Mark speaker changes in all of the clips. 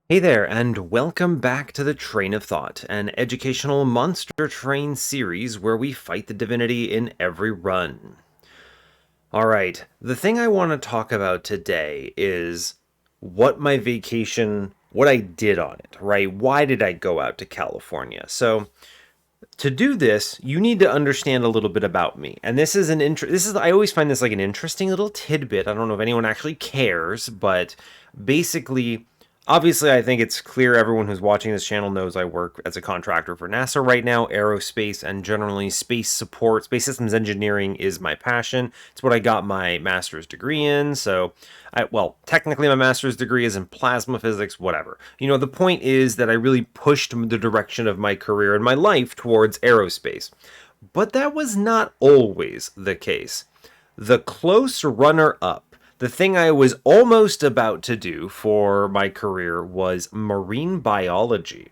Speaker 1: Hey there, and welcome back to the Train of Thought, an educational monster train series where we fight the divinity in every run. Alright, the thing I want to talk about today is what I did on it, right? Why did I go out to California? So, to do this, you need to understand a little bit about me. And I always find this like an interesting little tidbit. I don't know if anyone actually cares, but basically, obviously, I think it's clear everyone who's watching this channel knows I work as a contractor for NASA right now. Aerospace and generally space support, space systems engineering is my passion. It's what I got my master's degree in. Well, technically my master's degree is in plasma physics, whatever. The point is that I really pushed the direction of my career and my life towards aerospace. But that was not always the case. The close runner up, the thing I was almost about to do for my career, was marine biology.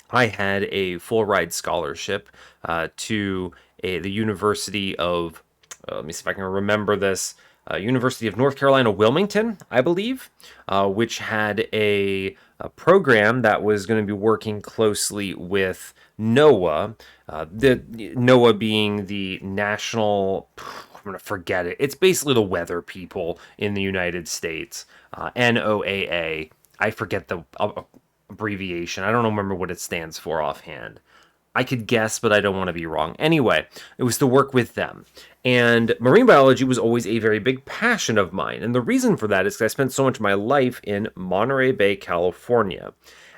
Speaker 1: I had a full ride scholarship the University of, let me see if I can remember this, University of North Carolina, Wilmington, I believe, which had a program that was going to be working closely with NOAA, the NOAA being the national. I'm going to forget it. It's basically the weather people in the United States. NOAA. I forget the abbreviation. I don't remember what it stands for offhand. I could guess, but I don't want to be wrong. Anyway, it was to work with them. And marine biology was always a very big passion of mine. And the reason for that is because I spent so much of my life in Monterey Bay, California.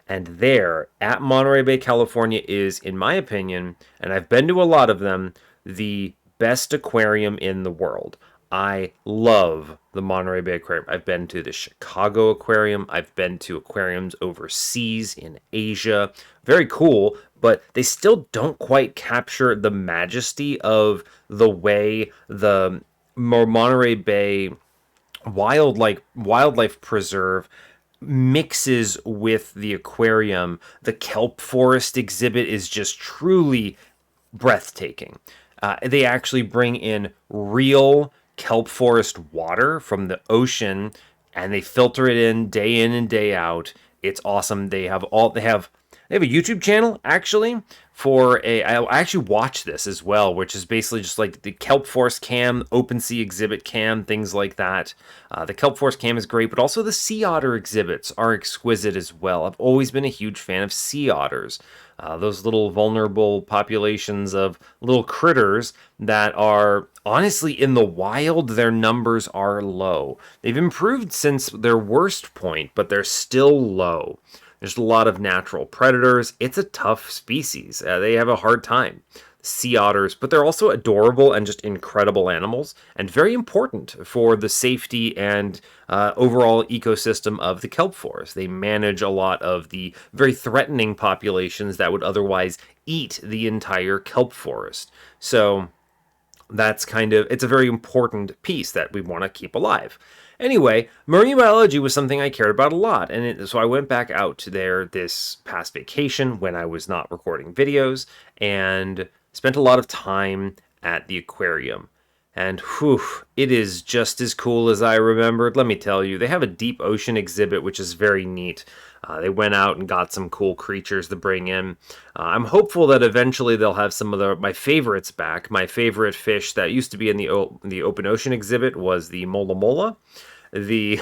Speaker 1: And there, at Monterey Bay, California, is, in my opinion, and I've been to a lot of them, the best aquarium in the world. I love the Monterey Bay Aquarium. I've been to the Chicago Aquarium. I've been to aquariums overseas in Asia. Very cool, but they still don't quite capture the majesty of the way the Monterey Bay wildlife preserve mixes with the aquarium. The kelp forest exhibit is just truly breathtaking. They actually bring in real kelp forest water from the ocean and they filter it in and day out. It's awesome. They have a YouTube channel actually for a. I actually watch this as well, which is basically just like the Kelp Forest cam, Open Sea exhibit cam, things like that. The Kelp Forest cam is great, but also the sea otter exhibits are exquisite as well. I've always been a huge fan of sea otters. Those little vulnerable populations of little critters that are honestly in the wild, their numbers are low. They've improved since their worst point, but they're still low. There's a lot of natural predators. It's a tough species. They have a hard time. Sea otters, but they're also adorable and just incredible animals, and very important for the safety and overall ecosystem of the kelp forest. They manage a lot of the very threatening populations that would otherwise eat the entire kelp forest. So it's a very important piece that we want to keep alive. Anyway, marine biology was something I cared about a lot, so I went back out to there this past vacation when I was not recording videos and spent a lot of time at the aquarium. And whew, it is just as cool as I remembered. Let me tell you, they have a deep ocean exhibit, which is very neat. They went out and got some cool creatures to bring in. I'm hopeful that eventually they'll have some of my favorites back. My favorite fish that used to be in the open ocean exhibit was the mola mola, the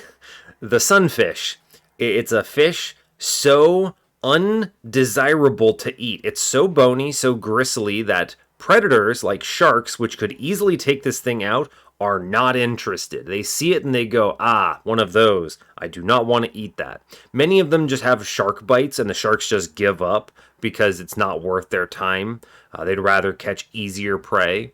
Speaker 1: the sunfish. It's a fish so undesirable to eat. It's so bony, so gristly that predators like sharks, which could easily take this thing out, are not interested. They see it and they go, one of those. I do not want to eat that. Many of them just have shark bites and the sharks just give up because it's not worth their time. They'd rather catch easier prey.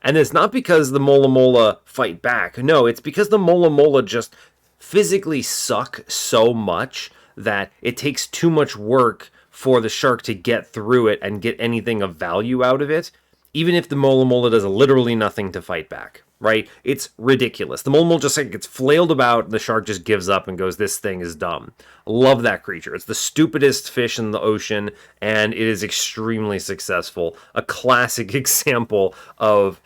Speaker 1: And it's not because the mola mola fight back. No, it's because the mola mola just physically suck so much that it takes too much work for the shark to get through it and get anything of value out of it, even if the mola mola does literally nothing to fight back, right? It's ridiculous. The mola mola just like gets flailed about, and the shark just gives up and goes, this thing is dumb. Love that creature. It's the stupidest fish in the ocean, and it is extremely successful. A classic example of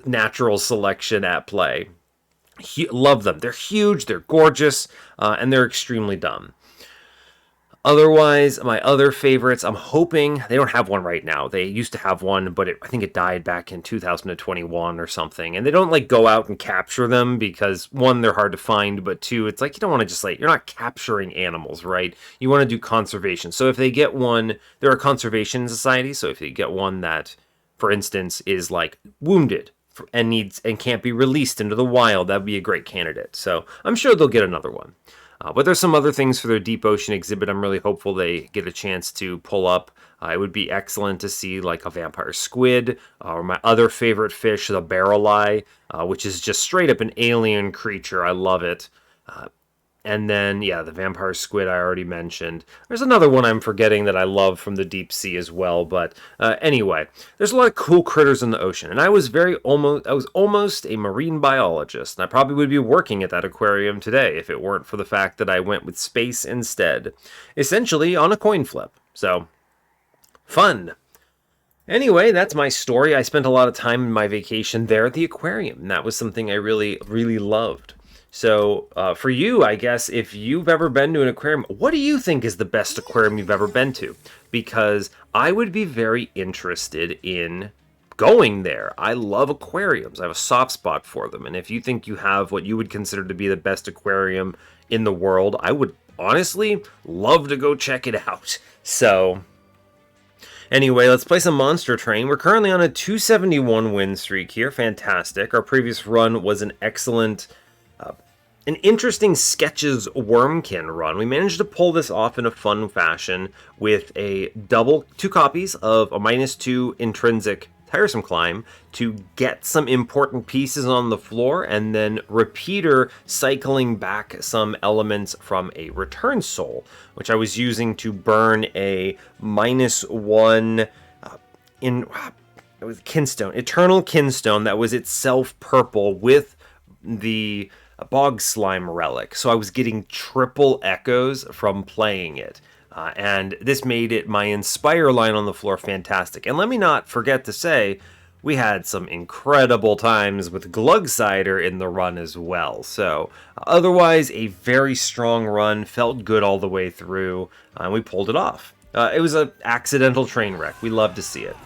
Speaker 1: natural selection at play. Love them. They're huge, they're gorgeous, and they're extremely dumb. Otherwise, my other favorites, I'm hoping they don't have one right now. They used to have one, but I think it died back in 2021 or something. And they don't like go out and capture them because one, they're hard to find, but two, it's like you don't want to just like you're not capturing animals, right? You want to do conservation. So if they get one, they're a conservation society. So if they get one that, for instance, is like wounded and needs and can't be released into the wild, that'd be a great candidate. So I'm sure they'll get another one. But there's some other things for their deep ocean exhibit I'm really hopeful they get a chance to pull up. It would be excellent to see like a vampire squid, or my other favorite fish, the barrel-eye, which is just straight up an alien creature. I love it. And then, yeah, the vampire squid I already mentioned. There's another one I'm forgetting that I love from the deep sea as well. But anyway, there's a lot of cool critters in the ocean. And I was almost a marine biologist. And I probably would be working at that aquarium today if it weren't for the fact that I went with space instead. Essentially on a coin flip. So, fun. Anyway, that's my story. I spent a lot of time in my vacation there at the aquarium. And that was something I really, really loved. So for you, I guess, if you've ever been to an aquarium, what do you think is the best aquarium you've ever been to? Because I would be very interested in going there. I love aquariums. I have a soft spot for them. And if you think you have what you would consider to be the best aquarium in the world, I would honestly love to go check it out. So anyway, let's play some Monster Train. We're currently on a 271 win streak here. Fantastic. Our previous run was an excellent... an interesting Sketches Wormkin run. We managed to pull this off in a fun fashion with a two copies of a -2 intrinsic Tiresome Climb to get some important pieces on the floor, and then Repeater cycling back some elements from a Return Soul, which I was using to burn a -1 it was Kinstone, Eternal Kinstone that was itself purple with the Bog Slime Relic. So I was getting triple echoes from playing it. And this made it my Inspire line on the floor fantastic. And let me not forget to say, we had some incredible times with Glugsider in the run as well. So otherwise, a very strong run, felt good all the way through, and we pulled it off. It was an accidental train wreck. We love to see it.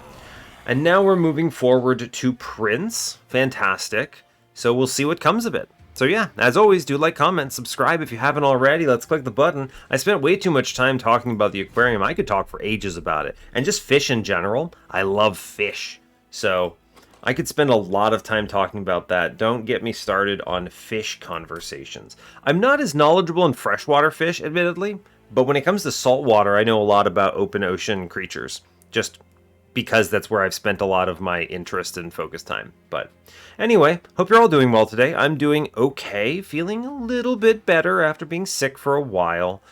Speaker 1: And now we're moving forward to Prince. Fantastic. So we'll see what comes of it. So yeah, as always, do like, comment, subscribe if you haven't already. Let's click the button. I spent way too much time talking about the aquarium. I could talk for ages about it. And just fish in general. I love fish. So I could spend a lot of time talking about that. Don't get me started on fish conversations. I'm not as knowledgeable in freshwater fish, admittedly. But when it comes to saltwater, I know a lot about open ocean creatures. Just because that's where I've spent a lot of my interest and focus time. But anyway, hope you're all doing well today. I'm doing okay, feeling a little bit better after being sick for a while.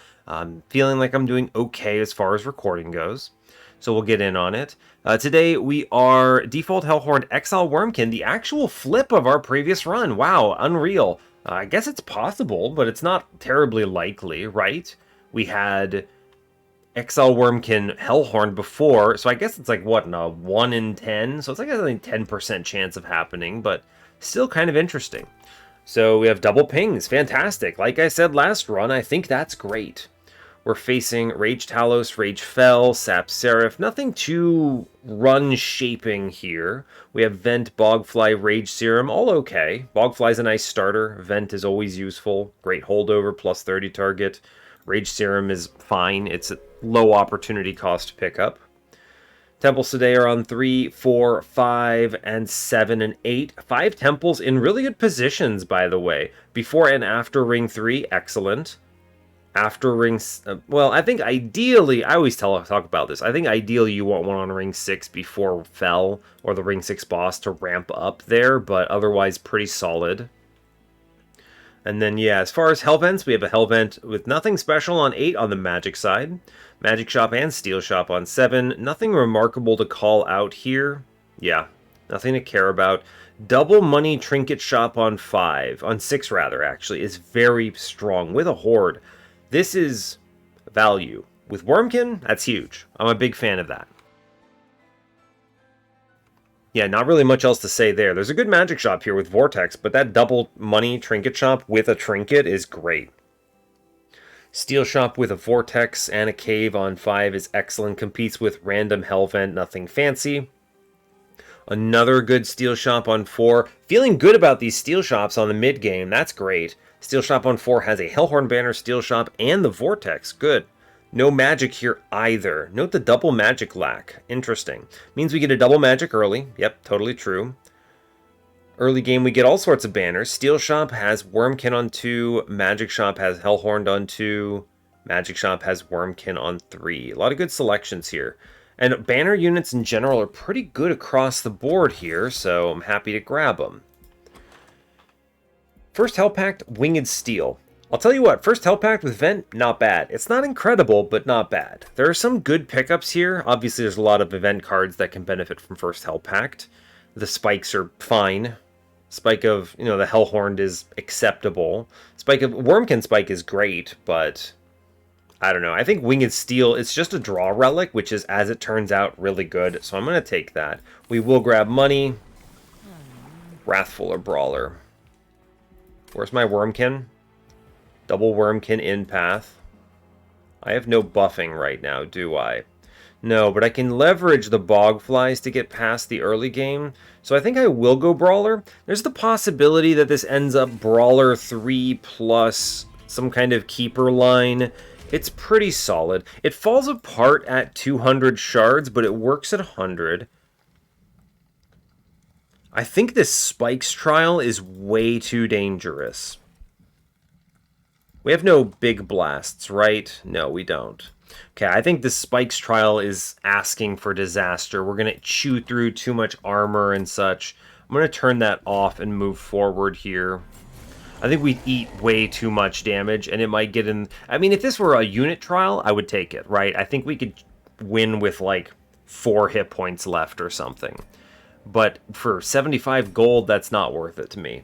Speaker 1: Feeling like I'm doing okay as far as recording goes. So we'll get in on it. Today we are default Hellhorned Exile Wormkin, the actual flip of our previous run. Wow, unreal. I guess it's possible, but it's not terribly likely, right? We had Exile Wormkin Hellhorned before, so I guess it's like, what, a 1 in 10? So it's like a 10% chance of happening, but still kind of interesting. So we have double pings, fantastic. Like I said last run, I think that's great. We're facing Rage Talos, Rage Fell, Sap Seraph, nothing too run-shaping here. We have Vent, Bogfly, Rage Serum, all okay. Bogfly's a nice starter, Vent is always useful, great holdover, plus 30 target. Rage Serum is fine. It's a low opportunity cost pickup. Temples today are on 3, 4, 5, and 7, and 8. 5 temples in really good positions, by the way. Before and after Ring 3, excellent. After Ring... well, I think ideally... I always talk about this. I think ideally you want one on Ring 6 before Fell, or the Ring 6 boss to ramp up there, but otherwise pretty solid. And then, yeah, as far as Hellvents, we have a Hellvent with nothing special on 8 on the Magic side. Magic Shop and Steel Shop on 7. Nothing remarkable to call out here. Yeah, nothing to care about. Double Money Trinket Shop on 5. On 6, rather, actually, is very strong with a Horde. This is value. With Wormkin, that's huge. I'm a big fan of that. Yeah, not really much else to say there. There's a good magic shop here with Vortex, but that double money trinket shop with a trinket is great. Steel Shop with a Vortex and a Cave on 5 is excellent. Competes with random Hell Vent, nothing fancy. Another good Steel Shop on 4. Feeling good about these Steel Shops on the mid game. That's great. Steel Shop on 4 has a Hellhorned banner, Steel Shop, and the Vortex. Good. No magic here either. Note the double magic lack. Interesting. Means we get a double magic early. Yep, totally true. Early game, we get all sorts of banners. Steel Shop has Wormkin on 2. Magic Shop has Hellhorned on 2. Magic Shop has Wormkin on 3. A lot of good selections here. And banner units in general are pretty good across the board here, so I'm happy to grab them. First Hell Pact, Winged Steel. I'll tell you what, first Hell Pact with Vent, not bad. It's not incredible, but not bad. There are some good pickups here. Obviously, there's a lot of event cards that can benefit from first Hell Pact. The spikes are fine. Spike of, the Hellhorned is acceptable. Spike of Wormkin Spike is great, but I don't know. I think Winged Steel, it's just a draw relic, which is, as it turns out, really good. So I'm going to take that. We will grab money. Wrathful or Brawler. Where's my Wormkin? Double Wormkin in path. I have no buffing right now, do I? No, but I can leverage the Bogflies to get past the early game. So I think I will go Brawler. There's the possibility that this ends up Brawler 3 plus some kind of keeper line. It's pretty solid. It falls apart at 200 shards, but it works at 100. I think this Spikes trial is way too dangerous. We have no big blasts, right? No, we don't. Okay, I think the Spikes trial is asking for disaster. We're going to chew through too much armor and such. I'm going to turn that off and move forward here. I think we eat way too much damage, and it might get in... I mean, if this were a unit trial, I would take it, right? I think we could win with, like, 4 hit points left or something. But for 75 gold, that's not worth it to me.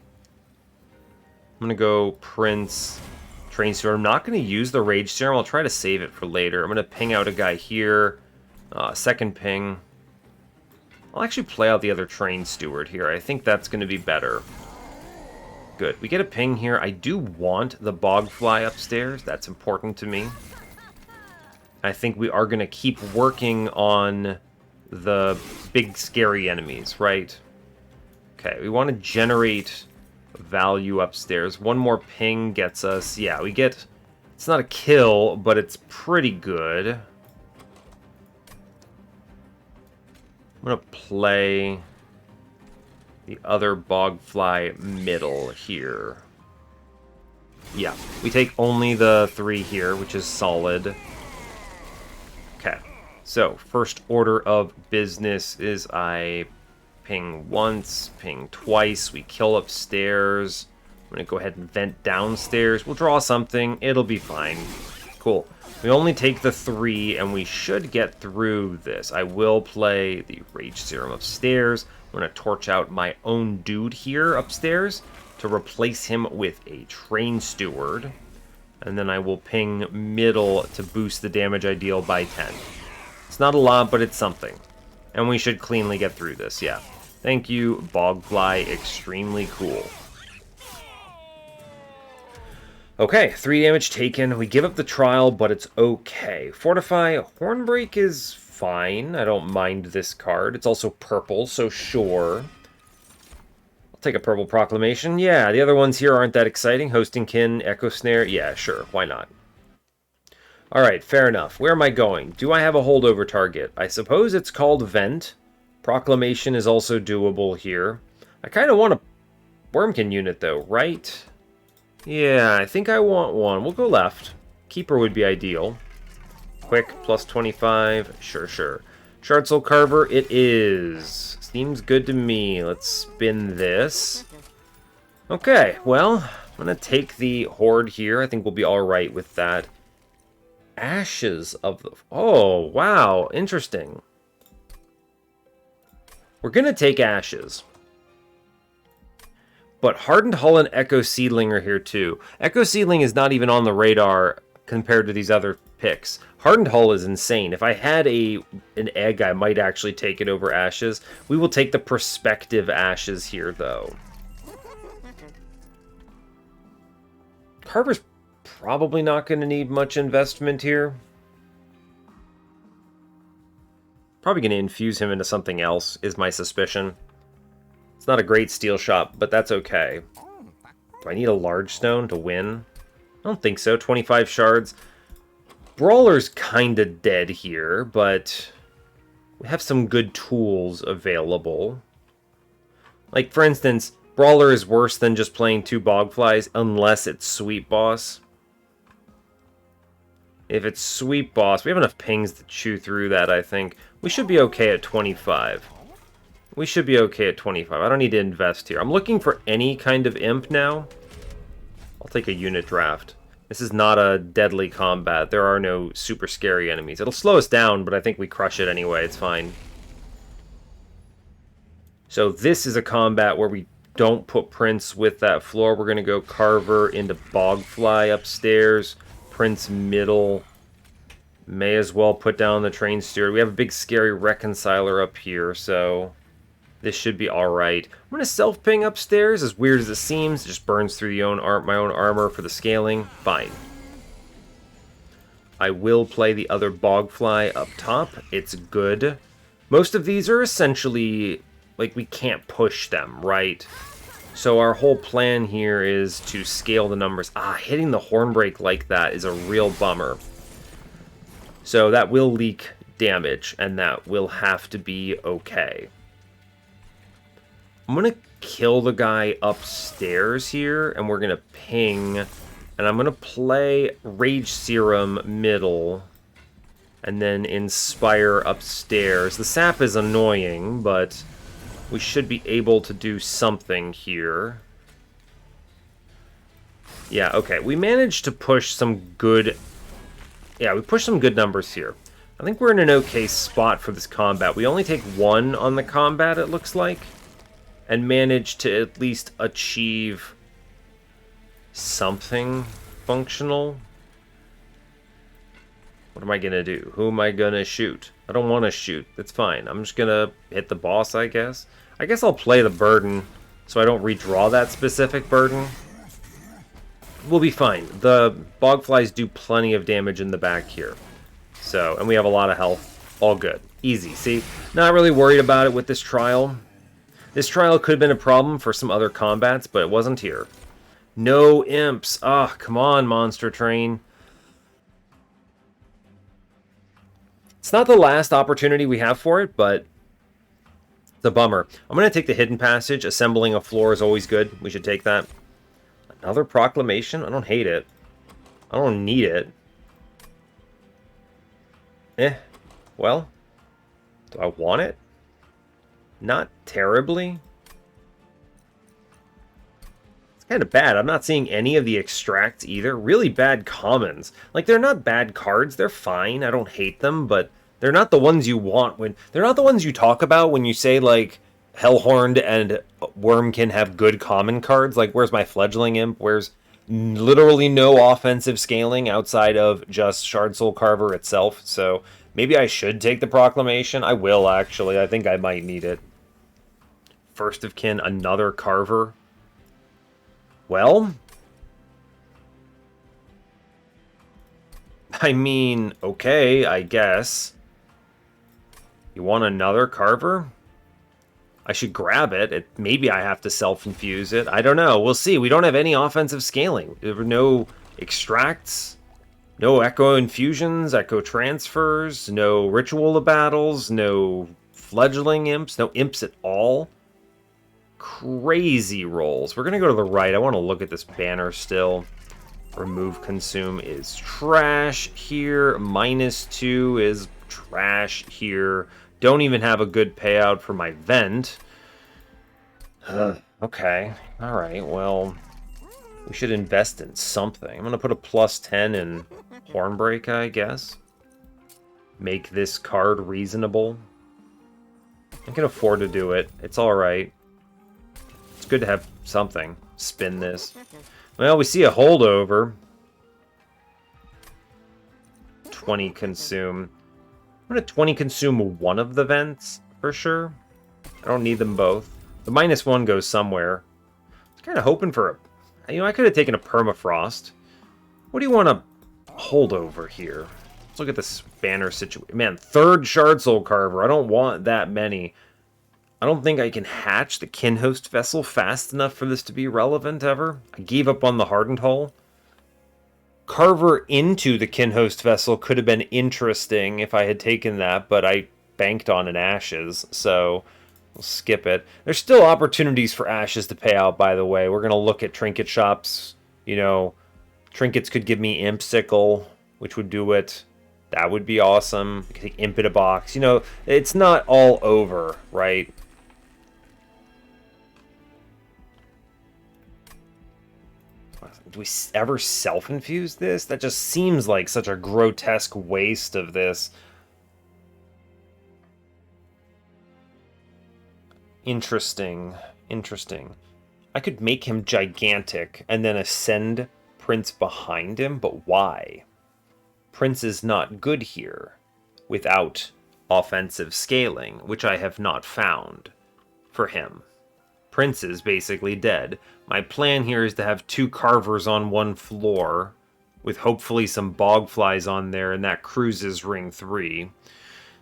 Speaker 1: I'm going to go Prince... Train Steward. I'm not going to use the Rage Serum. I'll try to save it for later. I'm going to ping out a guy here. Second ping. I'll actually play out the other Train Steward here. I think that's going to be better. Good. We get a ping here. I do want the Bogfly upstairs. That's important to me. I think we are going to keep working on the big scary enemies, right? Okay, we want to generate value upstairs. One more ping gets us... Yeah, we get... It's not a kill, but it's pretty good. I'm going to play the other Bogfly middle here. Yeah, we take only the 3 here, which is solid. Okay, so first order of business is I ping once, ping twice, we kill upstairs. I'm going to go ahead and vent downstairs. We'll draw something, it'll be fine. Cool. We only take the 3, and we should get through this. I will play the Rage Serum upstairs. I'm going to torch out my own dude here upstairs to replace him with a Train Steward. And then I will ping middle to boost the damage I deal by 10. It's not a lot, but it's something. And we should cleanly get through this, yeah. Thank you, Bogfly. Extremely cool. Okay, 3 damage taken. We give up the trial, but it's okay. Fortify. Hornbreak is fine. I don't mind this card. It's also purple, so sure. I'll take a purple proclamation. Yeah, the other ones here aren't that exciting. Hosting Kin, Echo Snare. Yeah, sure. Why not? Alright, fair enough. Where am I going? Do I have a holdover target? I suppose it's called Vent. Proclamation is also doable here. I kind of want a Wormkin unit, though, right? Yeah, I think I want one. We'll go left. Keeper would be ideal. Quick, plus 25. Sure. Shard Soul Carver, it is. Seems good to me. Let's spin this. Okay, well, I'm going to take the Horde here. I think we'll be alright with that. Ashes of the... Oh, wow. Interesting. We're going to take Ashes. But Hardened Hull and Echo Seedling are here too. Echo Seedling is not even on the radar compared to these other picks. Hardened Hull is insane. If I had an egg, I might actually take it over Ashes. We will take the Perspective Ashes here, though. Carver's probably not going to need much investment here. Probably going to infuse him into something else, is my suspicion. It's not a great steel shot, but that's okay. Do I need a large stone to win? I don't think so. 25 shards. Brawler's kind of dead here, but we have some good tools available. Like, for instance, Brawler is worse than just playing 2 Bogflies, unless it's Sweep Boss. If it's Sweep Boss, we have enough pings to chew through that, I think. We should be okay at 25. We should be okay at 25. I don't need to invest here. I'm looking for any kind of imp now. I'll take a unit draft. This is not a deadly combat. There are no super scary enemies. It'll slow us down, but I think we crush it anyway. It's fine. So this is a combat where we don't put Prince with that floor. We're going to go Carver into Bogfly upstairs. Prince middle. May as well put down the Train Steward. We have a big scary Reconciler up here, so this should be alright. I'm going to self-ping upstairs, as weird as it seems. It just burns through my own armor for the scaling. Fine. I will play the other Bogfly up top. It's good. Most of these are essentially, like, we can't push them, right? So our whole plan here is to scale the numbers. Hitting the Hornbreak like that is a real bummer. So that will leak damage, and that will have to be okay. I'm going to kill the guy upstairs here, and we're going to ping, and I'm going to play Rage Serum middle, and then Inspire upstairs. The sap is annoying, but we should be able to do something here. Yeah, okay. We managed to push some good... Yeah, we pushed some good numbers here. I think we're in an okay spot for this combat. We only take 1 on the combat, it looks like. And managed to at least achieve something functional. What am I going to do? Who am I going to shoot? I don't want to shoot. That's fine. I'm just going to hit the boss, I guess. I guess I'll play the burden so I don't redraw that specific burden. We'll be fine. The Bogflies do plenty of damage in the back here. So, and we have a lot of health. All good. Easy, see? Not really worried about it with this trial. This trial could have been a problem for some other combats, but it wasn't here. No imps. Come on, Monster Train. It's not the last opportunity we have for it, but it's a bummer. I'm going to take the Hidden Passage. Assembling a floor is always good. We should take that. Another Proclamation? I don't hate it. I don't need it. Well, do I want it? Not terribly. It's kind of bad. I'm not seeing any of the extracts either. Really bad commons. Like, they're not bad cards. They're fine. I don't hate them, but they're not the ones you want when... They're not the ones you talk about when you say, like, Hellhorned and Wormkin have good common cards. Like, where's my Fledgling Imp? Where's literally no offensive scaling outside of just Shard Soul Carver itself. So maybe I should take the Proclamation. I will, actually. I think I might need it. First of Kin, another Carver. Well, I mean, okay, I guess. You want another Carver? I should grab it. Maybe I have to self-infuse it. I don't know. We'll see. We don't have any offensive scaling. There were no extracts, no echo infusions, echo transfers, no ritual of battles, no fledgling imps, no imps at all. Crazy rolls. We're going to go to the right. I want to look at this banner still. Remove consume is trash here. -2 is trash here. Don't even have a good payout for my vent. Okay. Alright, well, we should invest in something. I'm going to put a +10 in Hornbreak, I guess. Make this card reasonable. I can afford to do it. It's alright. It's good to have something. Spin this. Well, we see a holdover. 20 consume. I'm going to 20 consume one of the vents, for sure. I don't need them both. The -1 goes somewhere. I was kind of hoping for a... You know, I could have taken a Permafrost. What do you want to hold over here? Let's look at this banner situation. Man, 3rd Shard Soul Carver. I don't want that many. I don't think I can hatch the Kinhost Vessel fast enough for this to be relevant ever. I gave up on the Hardened Hull. Carver into the Kinhost Vessel could have been interesting if I had taken that, but I banked on an Ashes, so we'll skip it. There's still opportunities for Ashes to pay out, by the way. We're going to look at trinket shops. You know, trinkets could give me Imp Sickle, which would do it. That would be awesome. I could take Imp in a box. You know, it's not all over, right? Do we ever self-infuse this? That just seems like such a grotesque waste of this. Interesting. Interesting. I could make him gigantic and then ascend Prince behind him, but why? Prince is not good here without offensive scaling, which I have not found for him. Prince is basically dead. My plan here is to have 2 Carvers on 1 floor, with hopefully some Bogflies on there, and that cruises ring 3.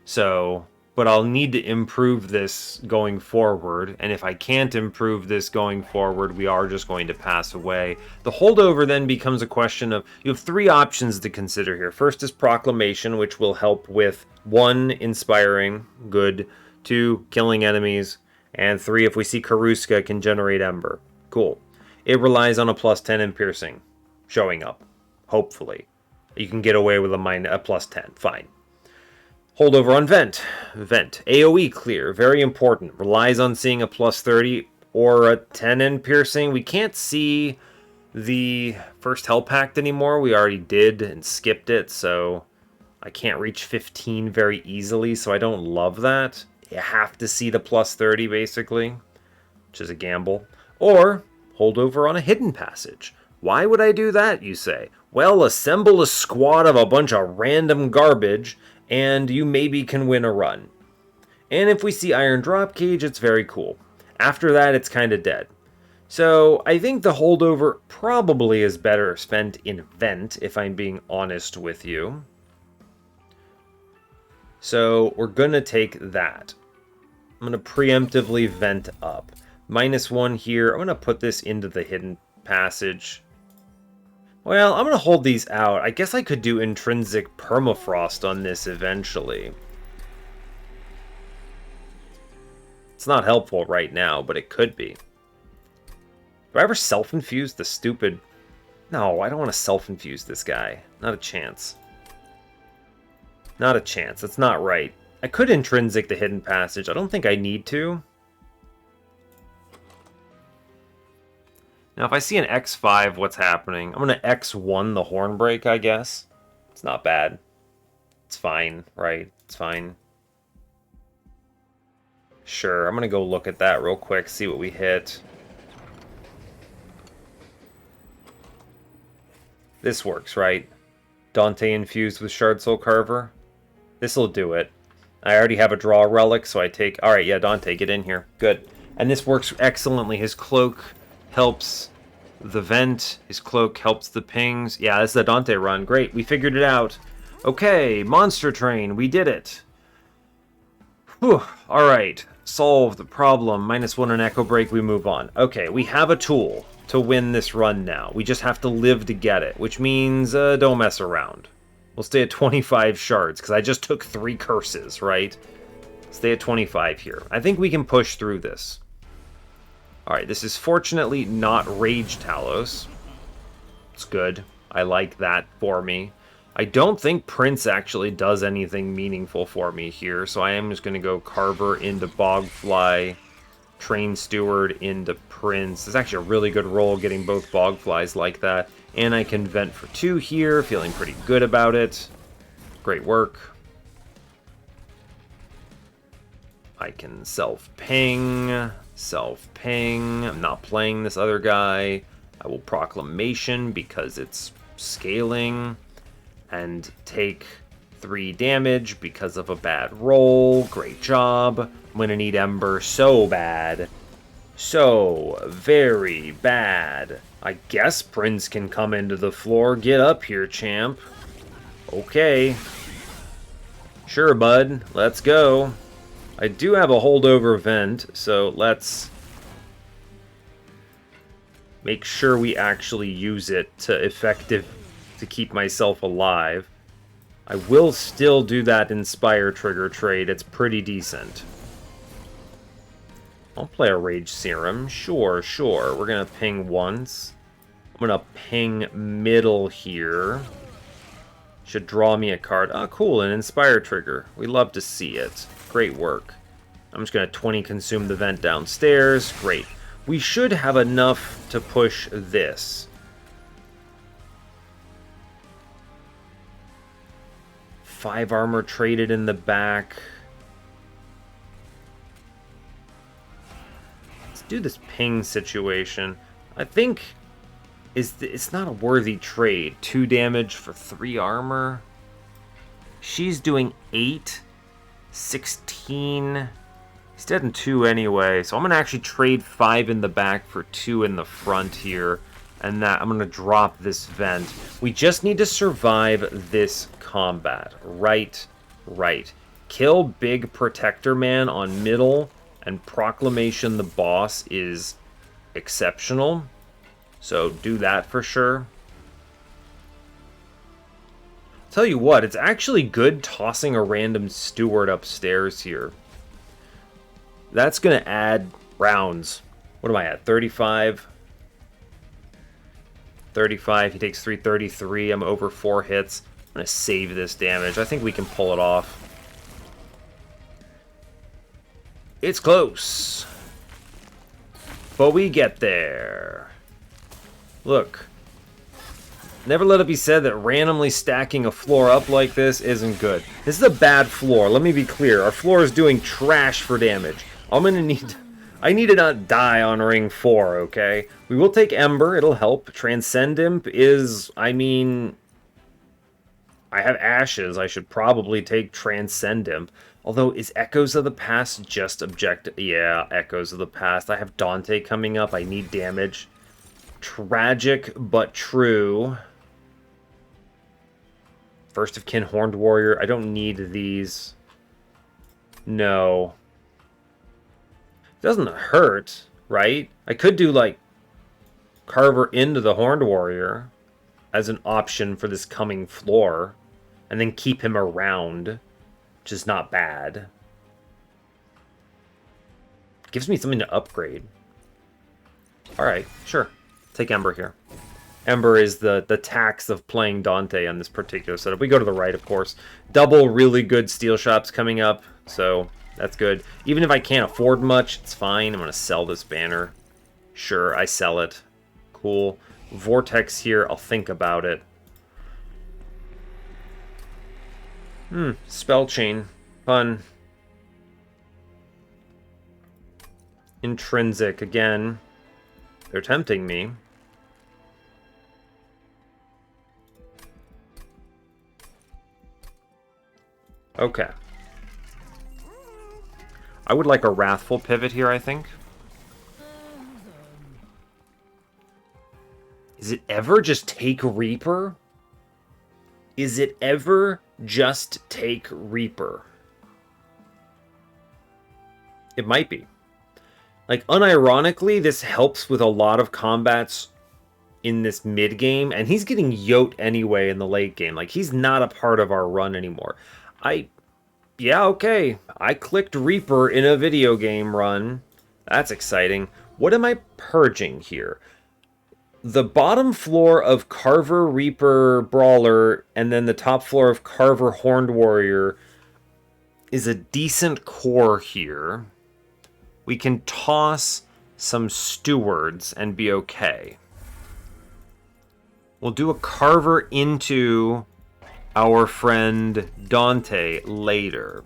Speaker 1: So, but I'll need to improve this going forward, and if I can't improve this going forward, we are just going to pass away. The holdover then becomes a question of, you have 3 options to consider here. First is Proclamation, which will help with 1, inspiring, good, 2, killing enemies, and 3, if we see Karuska, can generate Ember. Cool. It relies on a +10 in piercing showing up. Hopefully. You can get away with a +10. Fine. Holdover on Vent. Vent. AoE clear. Very important. Relies on seeing a +30 or a 10 in piercing. We can't see the first Hell Pact anymore. We already did and skipped it, so I can't reach 15 very easily, so I don't love that. You have to see the +30, basically, which is a gamble. Or holdover on a hidden passage. Why would I do that, you say? Well, assemble a squad of a bunch of random garbage, and you maybe can win a run. And if we see Iron Drop Cage, it's very cool. After that, it's kind of dead. So I think the holdover probably is better spent in Vent, if I'm being honest with you. So we're going to take that. I'm going to preemptively Vent up. -1 here. I'm going to put this into the hidden passage. Well, I'm going to hold these out. I guess I could do intrinsic permafrost on this eventually. It's not helpful right now, but it could be. Do I ever self-infuse the stupid... No, I don't want to self-infuse this guy. Not a chance. Not a chance. That's not right. I could intrinsic the hidden passage. I don't think I need to. Now, if I see an X5, what's happening? I'm going to X1 the Hornbreak, I guess. It's not bad. It's fine, right? It's fine. Sure, I'm going to go look at that real quick, see what we hit. This works, right? Dante infused with Shard Soul Carver. This'll do it. I already have a draw relic, so I take... Alright, yeah, Dante, get in here. Good. And this works excellently. His cloak helps the vent. His cloak helps the pings. Yeah, this is a Dante run. Great, we figured it out. Okay, Monster Train, we did it. Whew, alright. Solve the problem. -1 on Echo Break, we move on. Okay, we have a tool to win this run now. We just have to live to get it, which means don't mess around. We'll stay at 25 shards, because I just took 3 curses, right? Stay at 25 here. I think we can push through this. Alright, this is fortunately not Rage Talos. It's good. I like that for me. I don't think Prince actually does anything meaningful for me here, so I am just going to go Carver into Bogfly, Train Steward into Prince. It's actually a really good roll getting both Bogflies like that. And I can vent for 2 here, feeling pretty good about it. Great work. I can self-ping, self-ping. I'm not playing this other guy. I will Proclamation because it's scaling. And take 3 damage because of a bad roll. Great job. I'm going to need Ember so bad. So, very bad. I guess Prince can come into the floor. Get up here, champ. Okay. Sure, bud. Let's go. I do have a holdover vent, so let's make sure we actually use it to keep myself alive. I will still do that Inspire trigger trade. It's pretty decent. I'll play a Rage Serum. Sure. We're going to ping once. I'm going to ping middle here. Should draw me a card. Oh, cool. An Inspire trigger. We love to see it. Great work. I'm just going to 20 consume the vent downstairs. Great. We should have enough to push this. 5 armor traded in the back. Let's do this ping situation. I think it's not a worthy trade. 2 damage for 3 armor. She's doing 8, 16. He's dead in 2 anyway, so I'm going to actually trade 5 in the back for 2 in the front here. And that I'm going to drop this vent. We just need to survive this combat. Right. Kill Big Protector Man on middle, and Proclamation the boss is exceptional. So do that for sure. Tell you what, it's actually good tossing a random steward upstairs here. That's going to add rounds. What am I at? 35? 35, he takes 333, I'm over 4 hits. I'm going to save this damage. I think we can pull it off. It's close. But we get there. Look. Never let it be said that randomly stacking a floor up like this isn't good. This is a bad floor, let me be clear. Our floor is doing trash for damage. I need to not die on ring 4, okay? We will take Ember, it'll help. Transcend Imp is, I have Ashes, I should probably take Transcend Imp. Although, is Echoes of the Past just objective? Yeah, Echoes of the Past. I have Dante coming up, I need damage. Tragic, but true. First of Kin Horned Warrior, I don't need these. No. Doesn't hurt, right? I could do, like, Carver into the Horned Warrior as an option for this coming floor, and then keep him around, which is not bad. Gives me something to upgrade. Alright, sure. Take Ember here. Ember is the tax of playing Dante on this particular setup. We go to the right, of course. Double really good steel shops coming up, so that's good. Even if I can't afford much, it's fine. I'm going to sell this banner. Sure, I sell it. Cool. Vortex here, I'll think about it. Spell chain. Fun. Intrinsic, again. They're tempting me. Okay. I would like a Wrathful pivot here, I think. Is it ever just take Reaper? Is it ever just take Reaper? It might be. Like, unironically, this helps with a lot of combats in this mid game, and he's getting yote anyway in the late game. Like, he's not a part of our run anymore. Yeah, okay. I clicked Reaper in a video game run. That's exciting. What am I purging here? The bottom floor of Carver Reaper Brawler and then the top floor of Carver Horned Warrior is a decent core here. We can toss some stewards and be okay. We'll do a Carver into our friend Dante later.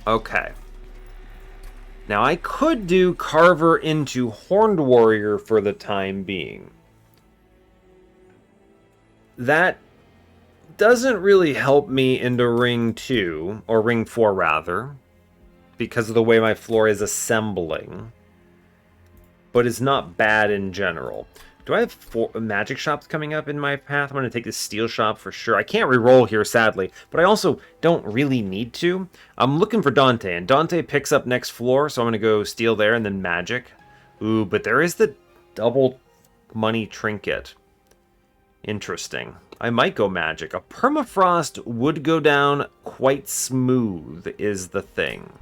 Speaker 1: Okay. Now I could do Carver into Horned Warrior for the time being. That doesn't really help me into Ring 2, or Ring 4 rather. because of the way my floor is assembling. But it's not bad in general. Do I have 4 magic shops coming up in my path? I'm going to take the steel shop for sure. I can't re-roll here, sadly, but I also don't really need to. I'm looking for Dante, and Dante picks up next floor, so I'm going to go steel there and then magic. Ooh, but there is the double money trinket. Interesting. I might go magic. A permafrost would go down quite smooth, is the thing.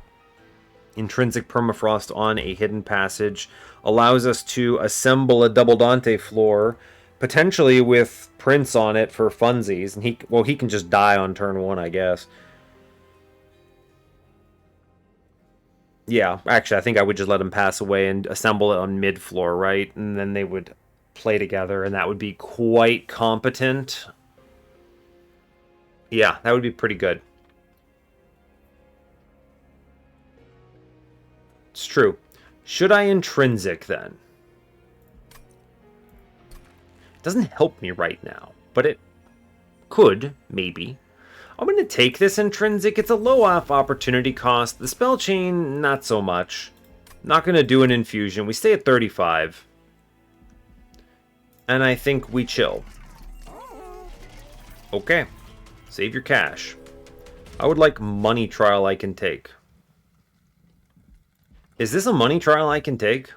Speaker 1: Intrinsic permafrost on a hidden passage allows us to assemble a double Dante floor, potentially with Prince on it for funsies. And he can just die on turn 1, I guess. Yeah, actually, I think I would just let him pass away and assemble it on mid-floor, right? And then they would play together, and that would be quite competent. Yeah, that would be pretty good. It's true. Should I intrinsic, then? It doesn't help me right now, but it could, maybe. I'm going to take this intrinsic. It's a low-off opportunity cost. The spell chain, not so much. Not going to do an infusion. We stay at 35. And I think we chill. Okay. Save your cash. I would like money trial I can take. Is this a money trial I can take?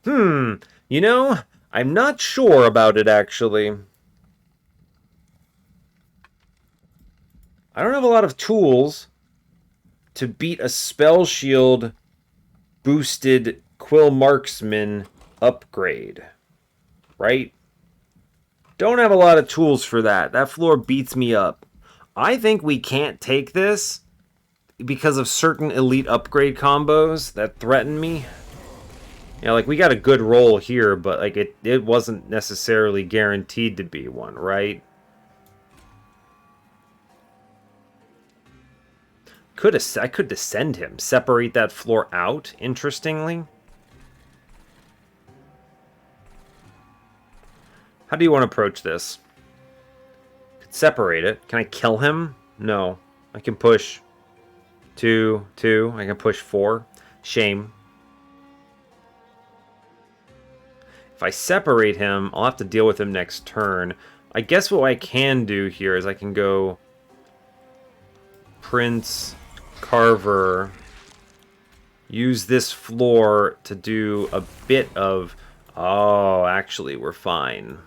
Speaker 1: You know, I'm not sure about it, actually. I don't have a lot of tools to beat a spell shield boosted Quill Marksman upgrade. Right? Don't have a lot of tools for that. That floor beats me up. I think we can't take this because of certain elite upgrade combos that threaten me. Yeah, like, we got a good roll here, but, like, it wasn't necessarily guaranteed to be one, right? I could descend him. Separate that floor out, interestingly. How do you want to approach this? Could separate it. Can I kill him? No. I can push 2, 2. I can push 4. Shame. If I separate him, I'll have to deal with him next turn. I guess what I can do here is I can go Prince, Carver, use this floor to do a bit of... Oh, actually, we're fine.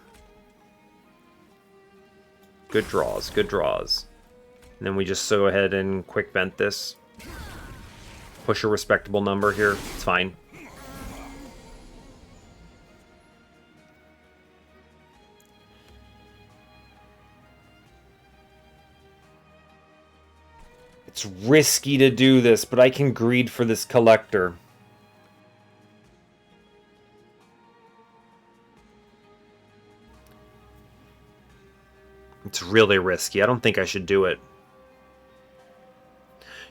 Speaker 1: Good draws, good draws. And then we just go ahead and quick vent this. Push a respectable number here. It's fine. It's risky to do this, but I can greed for this collector. It's really risky. I don't think I should do it.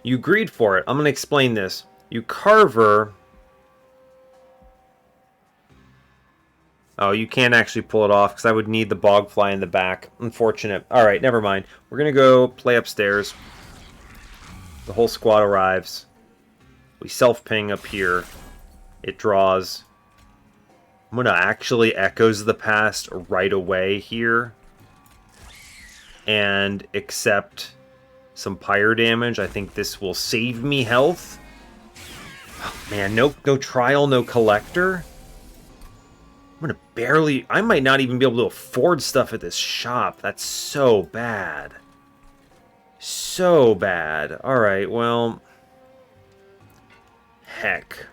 Speaker 1: You greed for it. I'm going to explain this. You Carver... Oh, you can't actually pull it off because I would need the Bogfly in the back. Unfortunate. Alright, never mind. We're going to go play upstairs. The whole squad arrives. We self-ping up here. It draws. I'm going to actually Echoes the Past right away here. And accept some pyre damage. I think this will save me health. Oh, man, no trial, no collector. I'm going to barely... I might not even be able to afford stuff at this shop. That's so bad. So bad. Alright, well... Heck.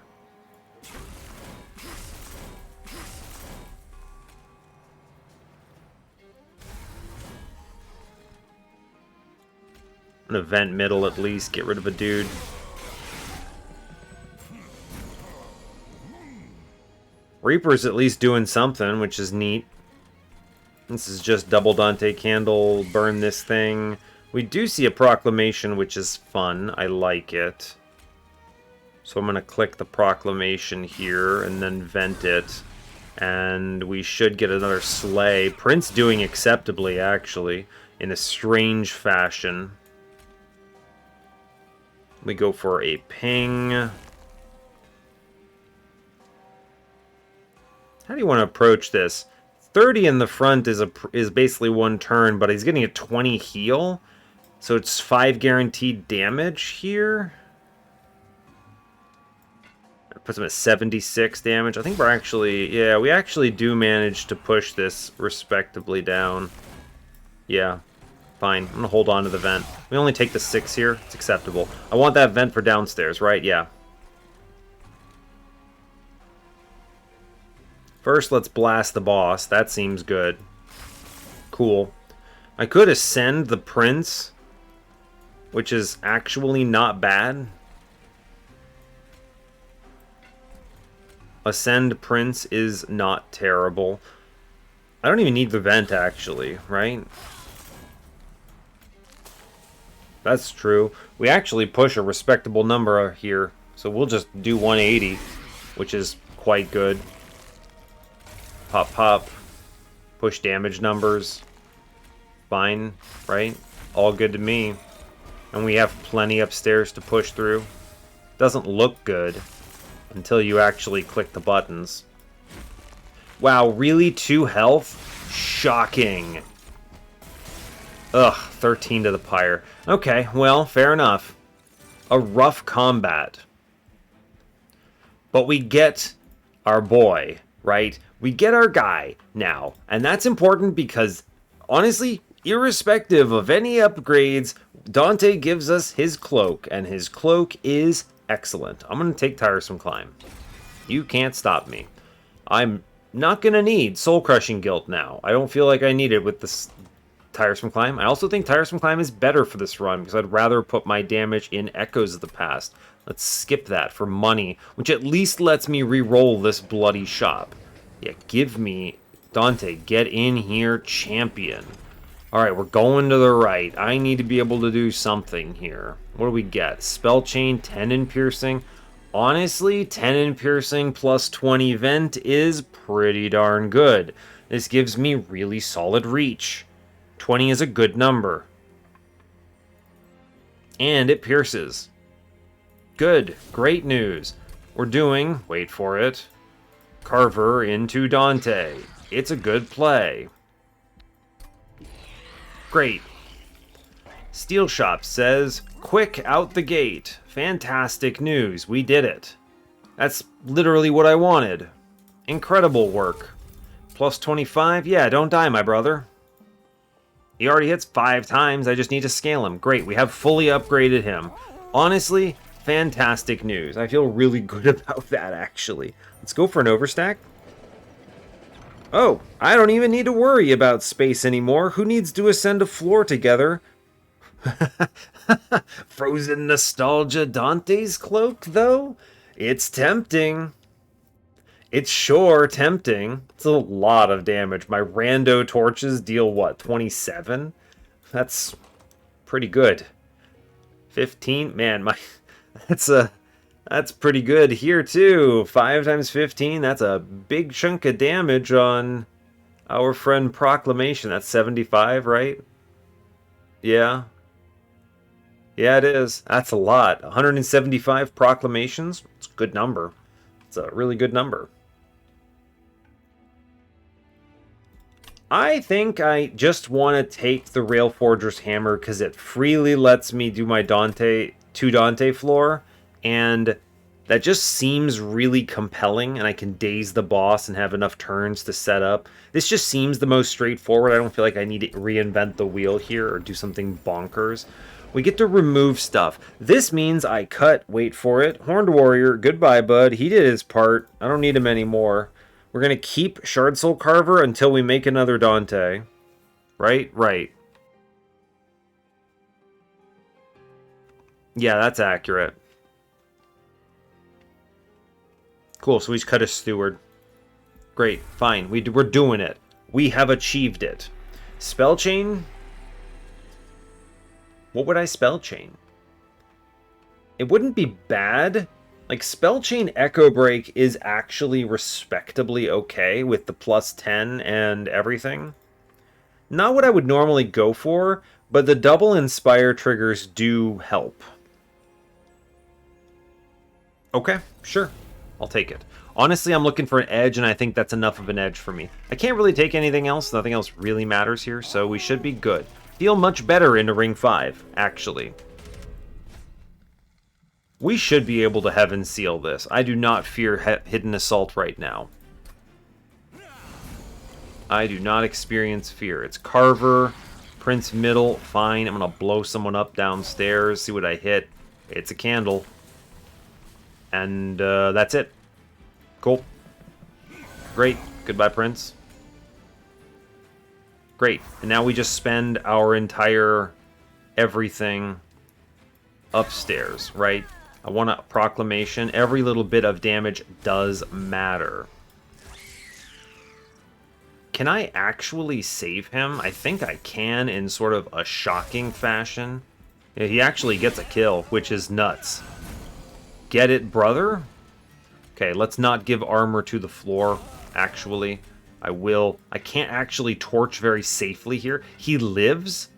Speaker 1: I'm gonna vent middle at least, get rid of a dude. Reaper's at least doing something, which is neat. This is just double Dante Candle, burn this thing. We do see a proclamation, which is fun. I like it. So I'm going to click the proclamation here and then vent it. And we should get another slay. Prince doing acceptably, actually, in a strange fashion. We go for a ping. How do you want to approach this? 30 in the front is basically one turn, but he's getting a 20 heal. So it's 5 guaranteed damage here. That puts him at 76 damage. I think we're actually... Yeah, we actually do manage to push this respectably down. Yeah, fine. I'm going to hold on to the vent. We only take the 6 here. It's acceptable. I want that vent for downstairs, right? Yeah. First, let's blast the boss. That seems good. Cool. I could ascend the prince, which is actually not bad. Ascend prince is not terrible. I don't even need the vent, actually, right? That's true. We actually push a respectable number here, so we'll just do 180, which is quite good. Pop, pop. Push damage numbers. Fine, right? All good to me. And we have plenty upstairs to push through. Doesn't look good until you actually click the buttons. Wow, really? 2 health? Shocking. Ugh, 13 to the pyre. Okay, well, fair enough. A rough combat. But we get our boy, right? We get our guy now. And that's important because, honestly, irrespective of any upgrades, Dante gives us his cloak. And his cloak is excellent. I'm going to take Tiresome Climb. You can't stop me. I'm not going to need Soul Crushing Guilt now. I don't feel like I need it with this Tiresome Climb. I also think Tiresome Climb is better for this run because I'd rather put my damage in Echoes of the Past. Let's skip that for money, which at least lets me re-roll this bloody shop. Yeah, give me... Dante, get in here, champion. Alright, we're going to the right. I need to be able to do something here. What do we get? Spell Chain, 10 in Piercing. Honestly, 10 in Piercing plus 20 Vent is pretty darn good. This gives me really solid reach. 20 is a good number. And it pierces. Good. Great news. We're doing, wait for it, Carver into Dante. It's a good play. Great. Steel Shop says, quick out the gate. Fantastic news. We did it. That's literally what I wanted. Incredible work. Plus 25? Yeah, don't die, my brother. He already hits 5 times. I just need to scale him. Great. We have fully upgraded him. Honestly, fantastic news. I feel really good about that, actually. Let's go for an overstack. Oh, I don't even need to worry about space anymore. Who needs to ascend a floor together? Frozen nostalgia Dante's cloak, though? It's tempting. It's sure tempting. It's a lot of damage. My rando torches deal, what, 27? That's pretty good. 15? Man, that's pretty good here, too. 5 times 15, that's a big chunk of damage on our friend Proclamation. That's 75, right? Yeah. Yeah, it is. That's a lot. 175 proclamations. It's a good number. It's a really good number. I think I just want to take the Railforger's Hammer because it freely lets me do my Dante floor, and that just seems really compelling, and I can daze the boss and have enough turns to set up. This just seems the most straightforward. I don't feel like I need to reinvent the wheel here or do something bonkers. We get to remove stuff. This means I cut, wait for it, Horned Warrior, goodbye, bud. He did his part. I don't need him anymore. We're going to keep Shard Soul Carver until we make another Dante. Right? Right. Yeah, that's accurate. Cool, so we just cut a Steward. Great, fine. We're doing it. We have achieved it. Spell Chain? What would I Spell Chain? It wouldn't be bad. Like, Spell Chain Echo Break is actually respectably okay with the plus 10 and everything. Not what I would normally go for, but the double Inspire triggers do help. Okay, sure. I'll take it. Honestly, I'm looking for an edge, and I think that's enough of an edge for me. I can't really take anything else. Nothing else really matters here, so we should be good. Feel much better into Ring 5, actually. We should be able to Heaven Seal this. I do not fear Hidden Assault right now. I do not experience fear. It's Carver, Prince Middle, fine. I'm going to blow someone up downstairs, see what I hit. It's a candle. And that's it. Cool. Great. Goodbye, Prince. Great. And now we just spend our entire everything upstairs, right? I want a proclamation. Every little bit of damage does matter. Can I actually save him? I think I can in sort of a shocking fashion. Yeah, he actually gets a kill, which is nuts. Get it, brother? Okay, let's not give armor to the floor, actually. I will. I can't actually torch very safely here. He lives?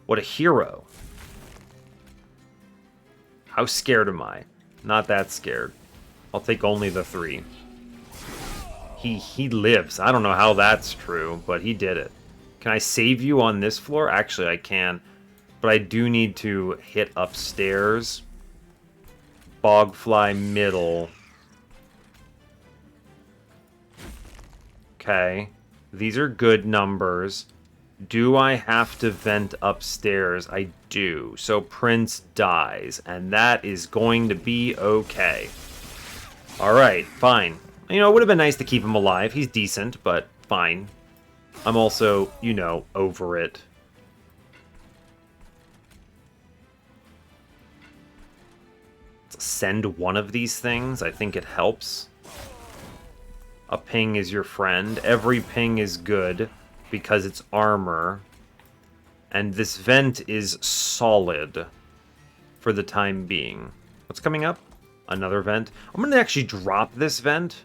Speaker 1: What a hero. How scared am I? Not that scared. I'll take only the 3. He lives. I don't know how that's true, but he did it. Can I save you on this floor? Actually, I can. But I do need to hit upstairs. Bogfly middle. Okay. These are good numbers. Do I have to vent upstairs? I do. So Prince dies, and that is going to be okay. Alright, fine. You know, it would have been nice to keep him alive. He's decent, but fine. I'm also, you know, over it. Let's send one of these things. I think it helps. A ping is your friend. Every ping is good because it's armor. And this vent is solid for the time being. What's coming up? Another vent. I'm going to actually drop this vent.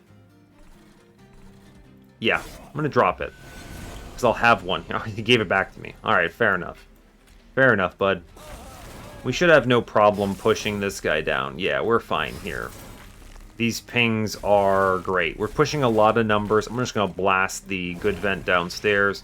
Speaker 1: Yeah, I'm going to drop it. Because I'll have one. He gave it back to me. Alright, fair enough. Fair enough, bud. We should have no problem pushing this guy down. Yeah, we're fine here. These pings are great. We're pushing a lot of numbers. I'm just going to blast the good vent downstairs.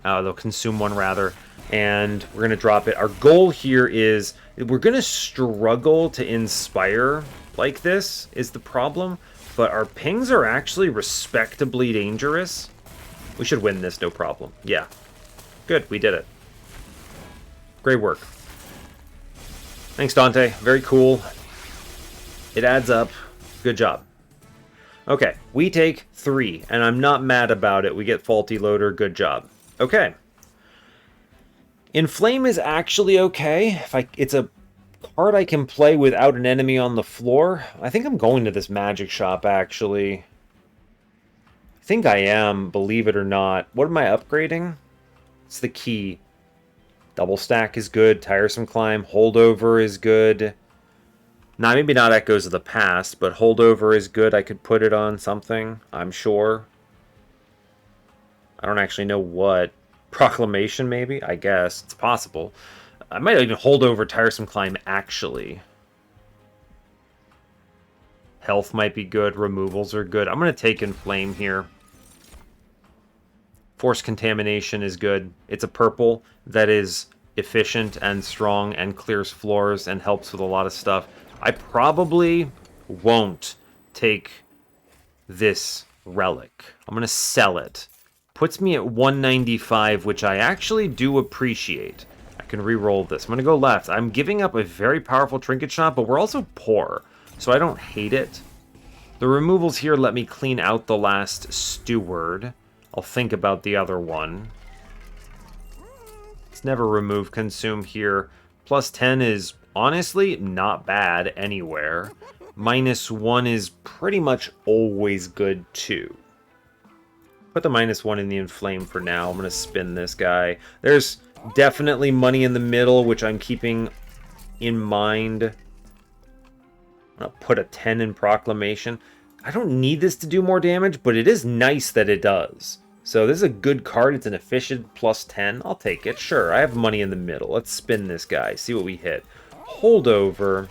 Speaker 1: They'll consume one, rather. And we're going to drop it. Our goal here is... We're going to struggle to inspire like this, is the problem. But our pings are actually respectably dangerous. We should win this, no problem. Yeah. Good, we did it. Great work. Thanks, Dante. Very cool. It adds up. Good job. Okay, we take 3, and I'm not mad about it. We get faulty loader. Good job. Okay. Inflame is actually okay. It's a card I can play without an enemy on the floor. I think I'm going to this magic shop, actually. I think I am, believe it or not. What am I upgrading? It's the key. Double stack is good. Tiresome climb. Holdover is good. Now, maybe not Echoes of the Past, but Holdover is good. I could put it on something, I'm sure. I don't actually know what. Proclamation, maybe? I guess. It's possible. I might even hold over Tiresome Climb, actually. Health might be good. Removals are good. I'm going to take Inflame here. Force Contamination is good. It's a purple that is efficient and strong and clears floors and helps with a lot of stuff. I probably won't take this relic. I'm going to sell it. Puts me at 195, which I actually do appreciate. I can re-roll this. I'm going to go left. I'm giving up a very powerful trinket shot, but we're also poor, so I don't hate it. The removals here let me clean out the last steward. I'll think about the other one. Let's never remove consume here. Plus 10 is honestly not bad anywhere. -1 is pretty much always good too. Put the -1 in the inflame for now. I'm going to spin this guy. There's definitely money in the middle, which I'm keeping in mind. I'm going to put a 10 in Proclamation. I don't need this to do more damage, but it is nice that it does. So this is a good card. It's an efficient plus 10. I'll take it. Sure, I have money in the middle. Let's spin this guy. See what we hit. Holdover.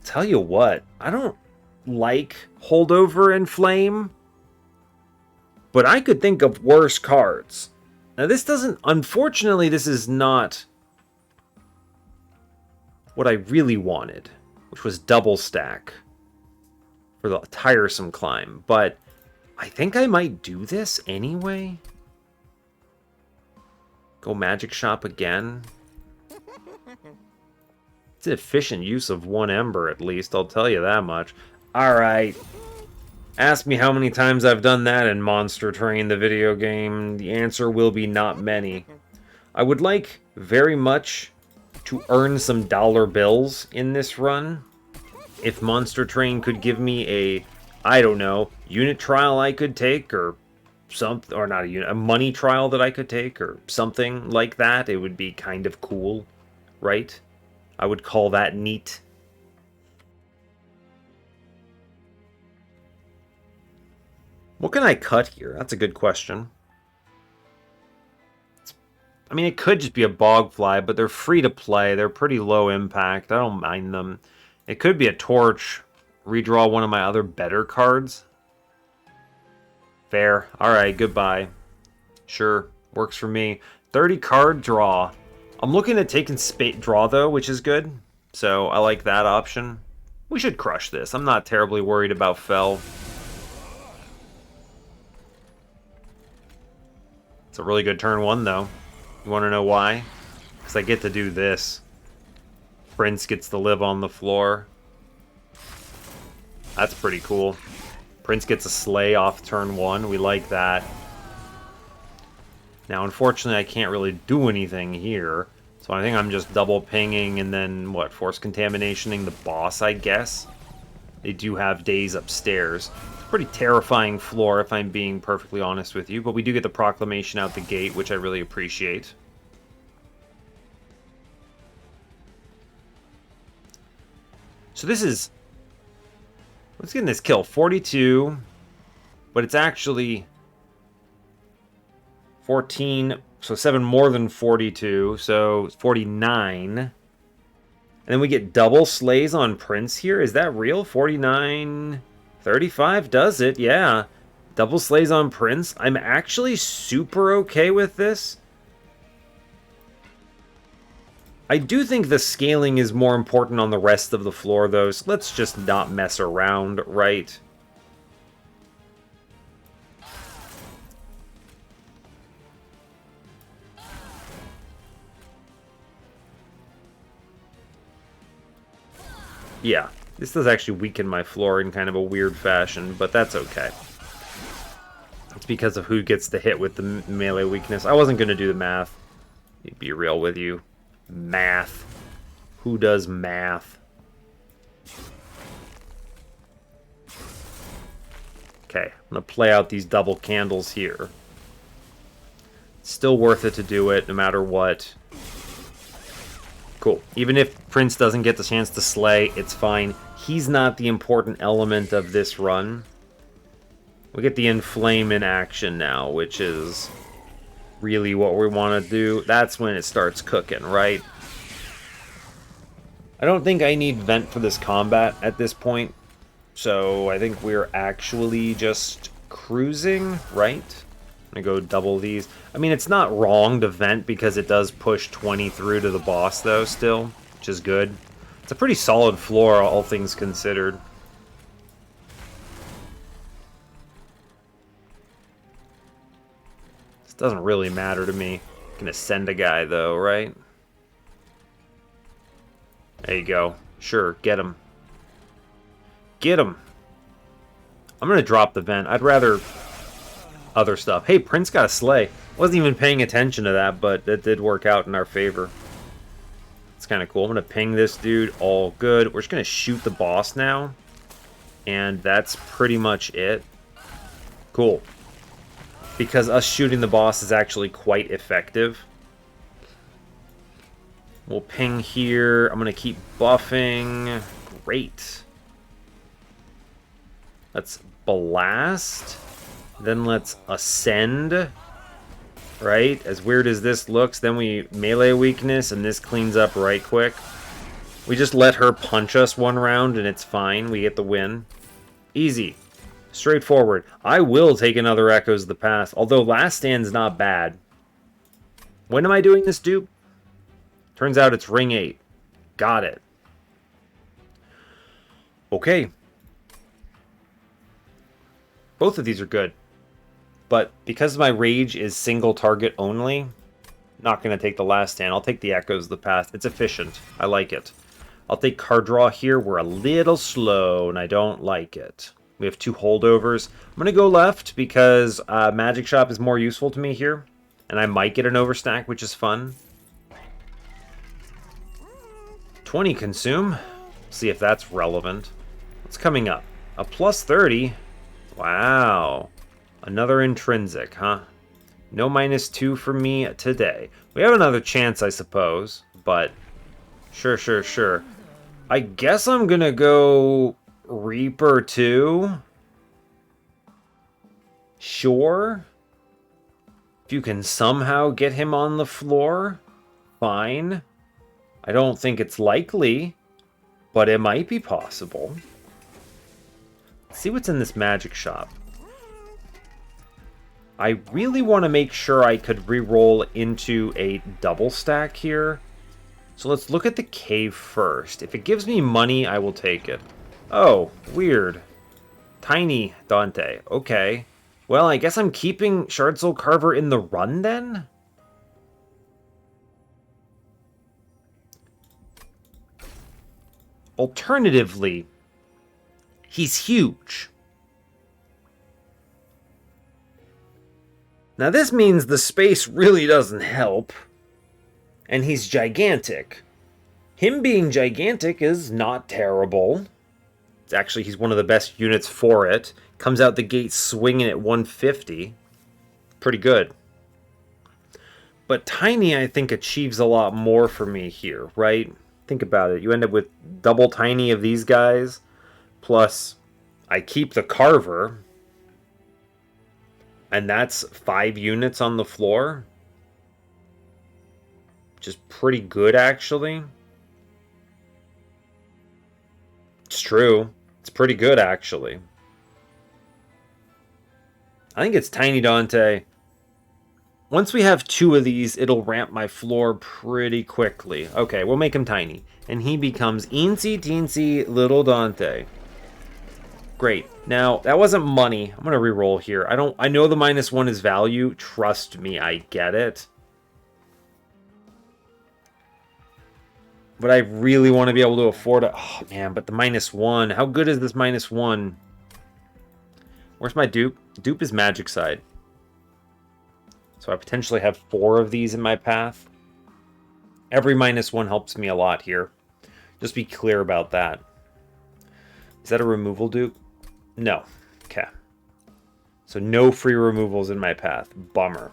Speaker 1: Tell you what, I don't like Holdover and Flame, but I could think of worse cards. Now this doesn't, unfortunately, this is not what I really wanted, which was double stack for the tiresome climb, but I think I might do this anyway. Go Magic Shop again. It's an efficient use of one Ember, at least, I'll tell you that much. Alright. Ask me how many times I've done that in Monster Train, the video game. The answer will be not many. I would like very much to earn some dollar bills in this run. If Monster Train could give me a, I don't know, unit trial I could take, or something, or not a unit, a money trial that I could take, or something like that, it would be kind of cool, right? I would call that neat. What can I cut here? That's a good question. I mean, it could just be a Bogfly, but they're free to play. They're pretty low impact. I don't mind them. It could be a Torch. Redraw one of my other better cards. Fair. Alright, goodbye. Sure, works for me. 30 card draw. I'm looking at taking draw, though, which is good. So, I like that option. We should crush this. I'm not terribly worried about Fell. It's a really good turn one, though. You want to know why? Because I get to do this. Prince gets to live on the floor. That's pretty cool. Prince gets a Slay off turn one. We like that. Now, unfortunately, I can't really do anything here. So I think I'm just double pinging and then, what, force contaminationing the boss, I guess? They do have days upstairs. It's a pretty terrifying floor, if I'm being perfectly honest with you. But we do get the proclamation out the gate, which I really appreciate. So this is... Let's get this kill. 42. But it's actually... 14... So 7 more than 42, so 49. And then we get double slays on Prince here. Is that real? 49... 35 does it, yeah. Double slays on Prince. I'm actually super okay with this. I do think the scaling is more important on the rest of the floor, though, so let's just not mess around, right? Yeah, this does actually weaken my floor in kind of a weird fashion, but that's okay. It's because of who gets the hit with the melee weakness. I wasn't going to do the math. I'd be real with you. Math. Who does math? Okay, I'm going to play out these double candles here. It's still worth it to do it, no matter what. Cool. Even if Prince doesn't get the chance to slay, it's fine. He's not the important element of this run. We get the Inflame in action now, which is really what we want to do. That's when it starts cooking, right? I don't think I need Vent for this combat at this point. So I think we're actually just cruising, right? I'm going to go double these. I mean, it's not wrong to Vent because it does push 20 through to the boss, though, still, which is good. It's a pretty solid floor, all things considered. This doesn't really matter to me. I can ascend a guy, though, right? There you go. Sure, get him. Get him. I'm going to drop the Vent. I'd rather... other stuff. Hey, Prince got a Slay. Wasn't even paying attention to that, but that did work out in our favor. It's kind of cool. I'm going to ping this dude. All good. We're just going to shoot the boss now. And that's pretty much it. Cool. Because us shooting the boss is actually quite effective. We'll ping here. I'm going to keep buffing. Great. Let's blast. Then let's ascend, right? As weird as this looks, then we melee weakness, and this cleans up right quick. We just let her punch us one round and it's fine. We get the win. Easy. Straightforward. I will take another Echoes of the Past, although Last Stand's not bad. When am I doing this, dupe? Turns out it's ring 8. Got it. Okay. Both of these are good. But because my rage is single target only, not going to take the Last Stand. I'll take the Echoes of the Past. It's efficient. I like it. I'll take card draw here. We're a little slow, and I don't like it. We have 2 holdovers. I'm going to go left because Magic Shop is more useful to me here. And I might get an overstack, which is fun. 20 consume. See if that's relevant. What's coming up? A plus 30. Wow. Another intrinsic, huh? No -2 for me today. We have another chance, I suppose. But sure. I guess I'm going to go Reaper 2. Sure. If you can somehow get him on the floor, fine. I don't think it's likely, but it might be possible. Let's see what's in this Magic Shop. I really want to make sure I could re-roll into a double stack here. So let's look at the cave first. If it gives me money, I will take it. Oh, weird. Tiny Dante. Okay. Well, I guess I'm keeping Shard Soul Carver in the run then? Alternatively, he's huge. Now this means the space really doesn't help. And he's gigantic. Him being gigantic is not terrible. It's actually, he's one of the best units for it. Comes out the gate swinging at 150. Pretty good. But Tiny, I think, achieves a lot more for me here, right? Think about it. You end up with double Tiny of these guys. Plus, I keep the Carver. And that's 5 units on the floor. Which is pretty good, actually. It's true. It's pretty good, actually. I think it's Tiny Dante. Once we have 2 of these, it'll ramp my floor pretty quickly. Okay, we'll make him tiny. And he becomes eensy teensy little Dante. Great. Now, that wasn't money. I'm going to re-roll here. I know the -1 is value. Trust me, I get it. But I really want to be able to afford it. Oh, man, but the -1. How good is this -1? Where's my dupe? Dupe is Magic Side. So I potentially have 4 of these in my path. Every -1 helps me a lot here. Just be clear about that. Is that a removal dupe? No. Okay. So no free removals in my path. Bummer.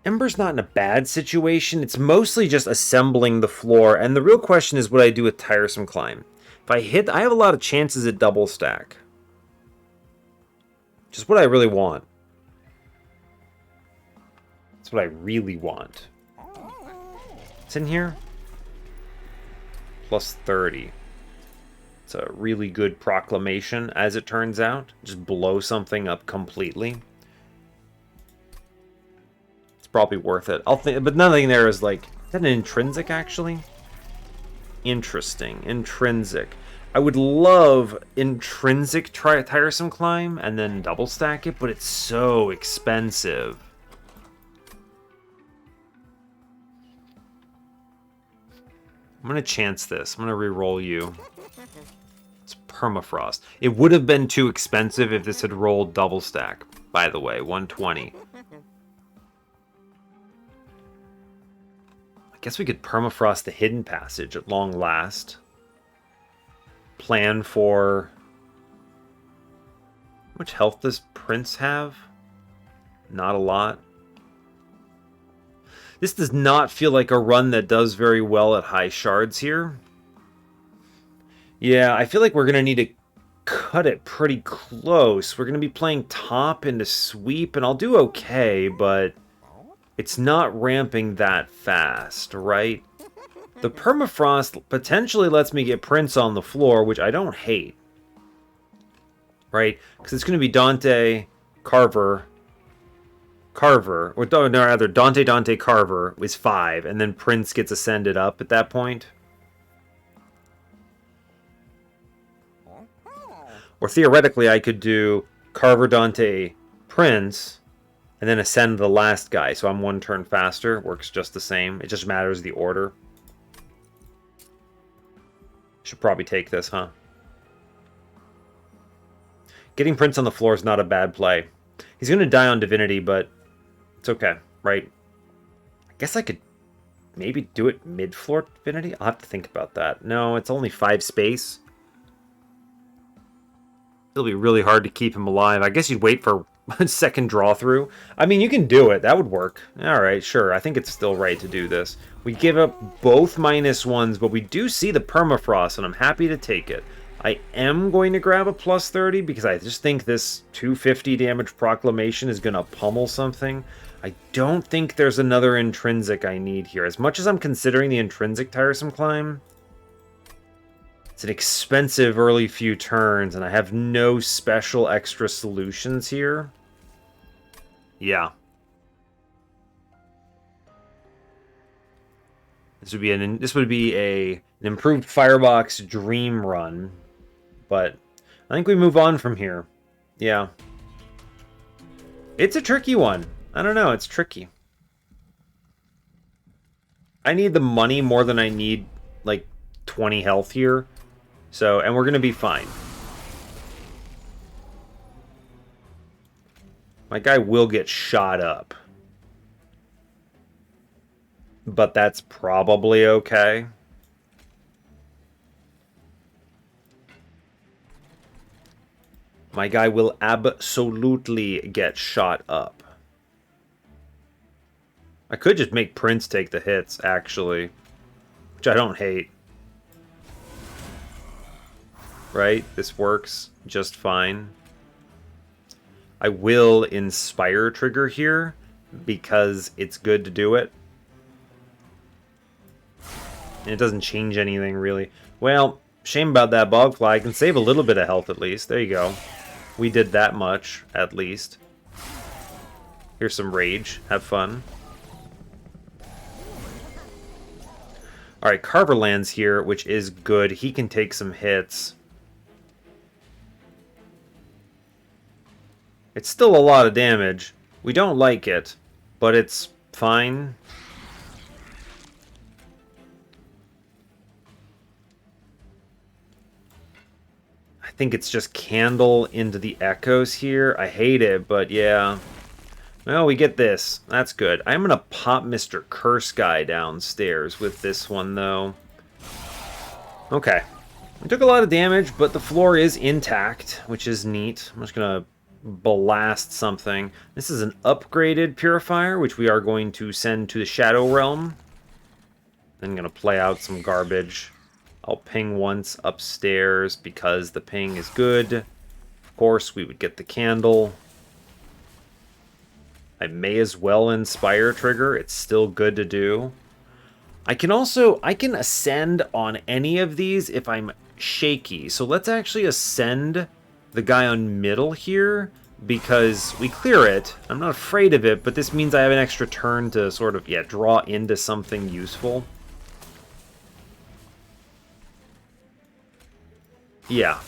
Speaker 1: Ember's not in a bad situation. It's mostly just assembling the floor. And the real question is what I do with Tiresome Climb. If I hit, I have a lot of chances at double stack. Just what I really want. That's what I really want. What's in here? Plus 30. It's a really good proclamation, as it turns out. Just blow something up completely. It's probably worth it. But nothing there is like... Is that an intrinsic, actually? Interesting. Intrinsic. I would love intrinsic Tiresome Climb and then double stack it, but it's so expensive. I'm going to chance this. I'm going to re-roll you. It's Permafrost. It would have been too expensive if this had rolled double stack, by the way. 120. I guess we could Permafrost the Hidden Passage at long last. Plan for... How much health does Prince have? Not a lot. This does not feel like a run that does very well at high shards here. Yeah, I feel like we're going to need to cut it pretty close. We're going to be playing top into sweep, and I'll do okay, but It's not ramping that fast, right? The permafrost potentially lets me get prints on the floor, which I don't hate. Right? Because it's going to be Dante, Carver, or no, rather, Dante, Carver is 5, and then Prince gets ascended up at that point. Or theoretically, I could do Carver, Dante, Prince, and then ascend the last guy, so I'm 1 turn faster. Works just the same. It just matters the order. Should probably take this, huh? Getting Prince on the floor is not a bad play. He's going to die on Divinity, but it's okay, right? I guess I could maybe do it mid-floor Divinity? I'll have to think about that. No, it's only 5 space. It'll be really hard to keep him alive. I guess you'd wait for a second draw through. I mean, you can do it. That would work. Alright, sure. I think it's still right to do this. We give up both -1s, but we do see the permafrost, and I'm happy to take it. I am going to grab a +30 because I just think this 250 damage proclamation is going to pummel something. I don't think there's another intrinsic I need here. As much as I'm considering the intrinsic tiresome climb, it's an expensive early few turns, and I have no special extra solutions here. Yeah. This would be an improved Firebox Dream Run, but I think we move on from here. Yeah. It's a tricky one. I don't know, it's tricky. I need the money more than I need, like, 20 health here. So, and we're going to be fine. My guy will get shot up. But that's probably okay. My guy will absolutely get shot up. I could just make Prince take the hits, actually. Which I don't hate. Right? This works just fine. I will Inspire trigger here, because it's good to do it. And it doesn't change anything, really. Well, shame about that Bogfly. I can save a little bit of health, at least. There you go. We did that much, at least. Here's some Rage. Have fun. Alright, Carver lands here, which is good. He can take some hits. It's still a lot of damage. We don't like it, but it's fine. I think it's just Candle into the Echoes here. I hate it, but yeah. Well, we get this. That's good. I'm going to pop Mr. Curse Guy downstairs with this one, though. Okay. We took a lot of damage, but the floor is intact, which is neat. I'm just going to blast something. This is an upgraded Purifier, which we are going to send to the Shadow Realm. I'm going to play out some garbage. I'll ping once upstairs because the ping is good. Of course, we would get the candle. I may as well Inspire trigger. It's still good to do. I can ascend on any of these if I'm shaky. So let's actually ascend the guy on middle here because we clear it. I'm not afraid of it, but this means I have an extra turn to sort of, draw into something useful. Yeah.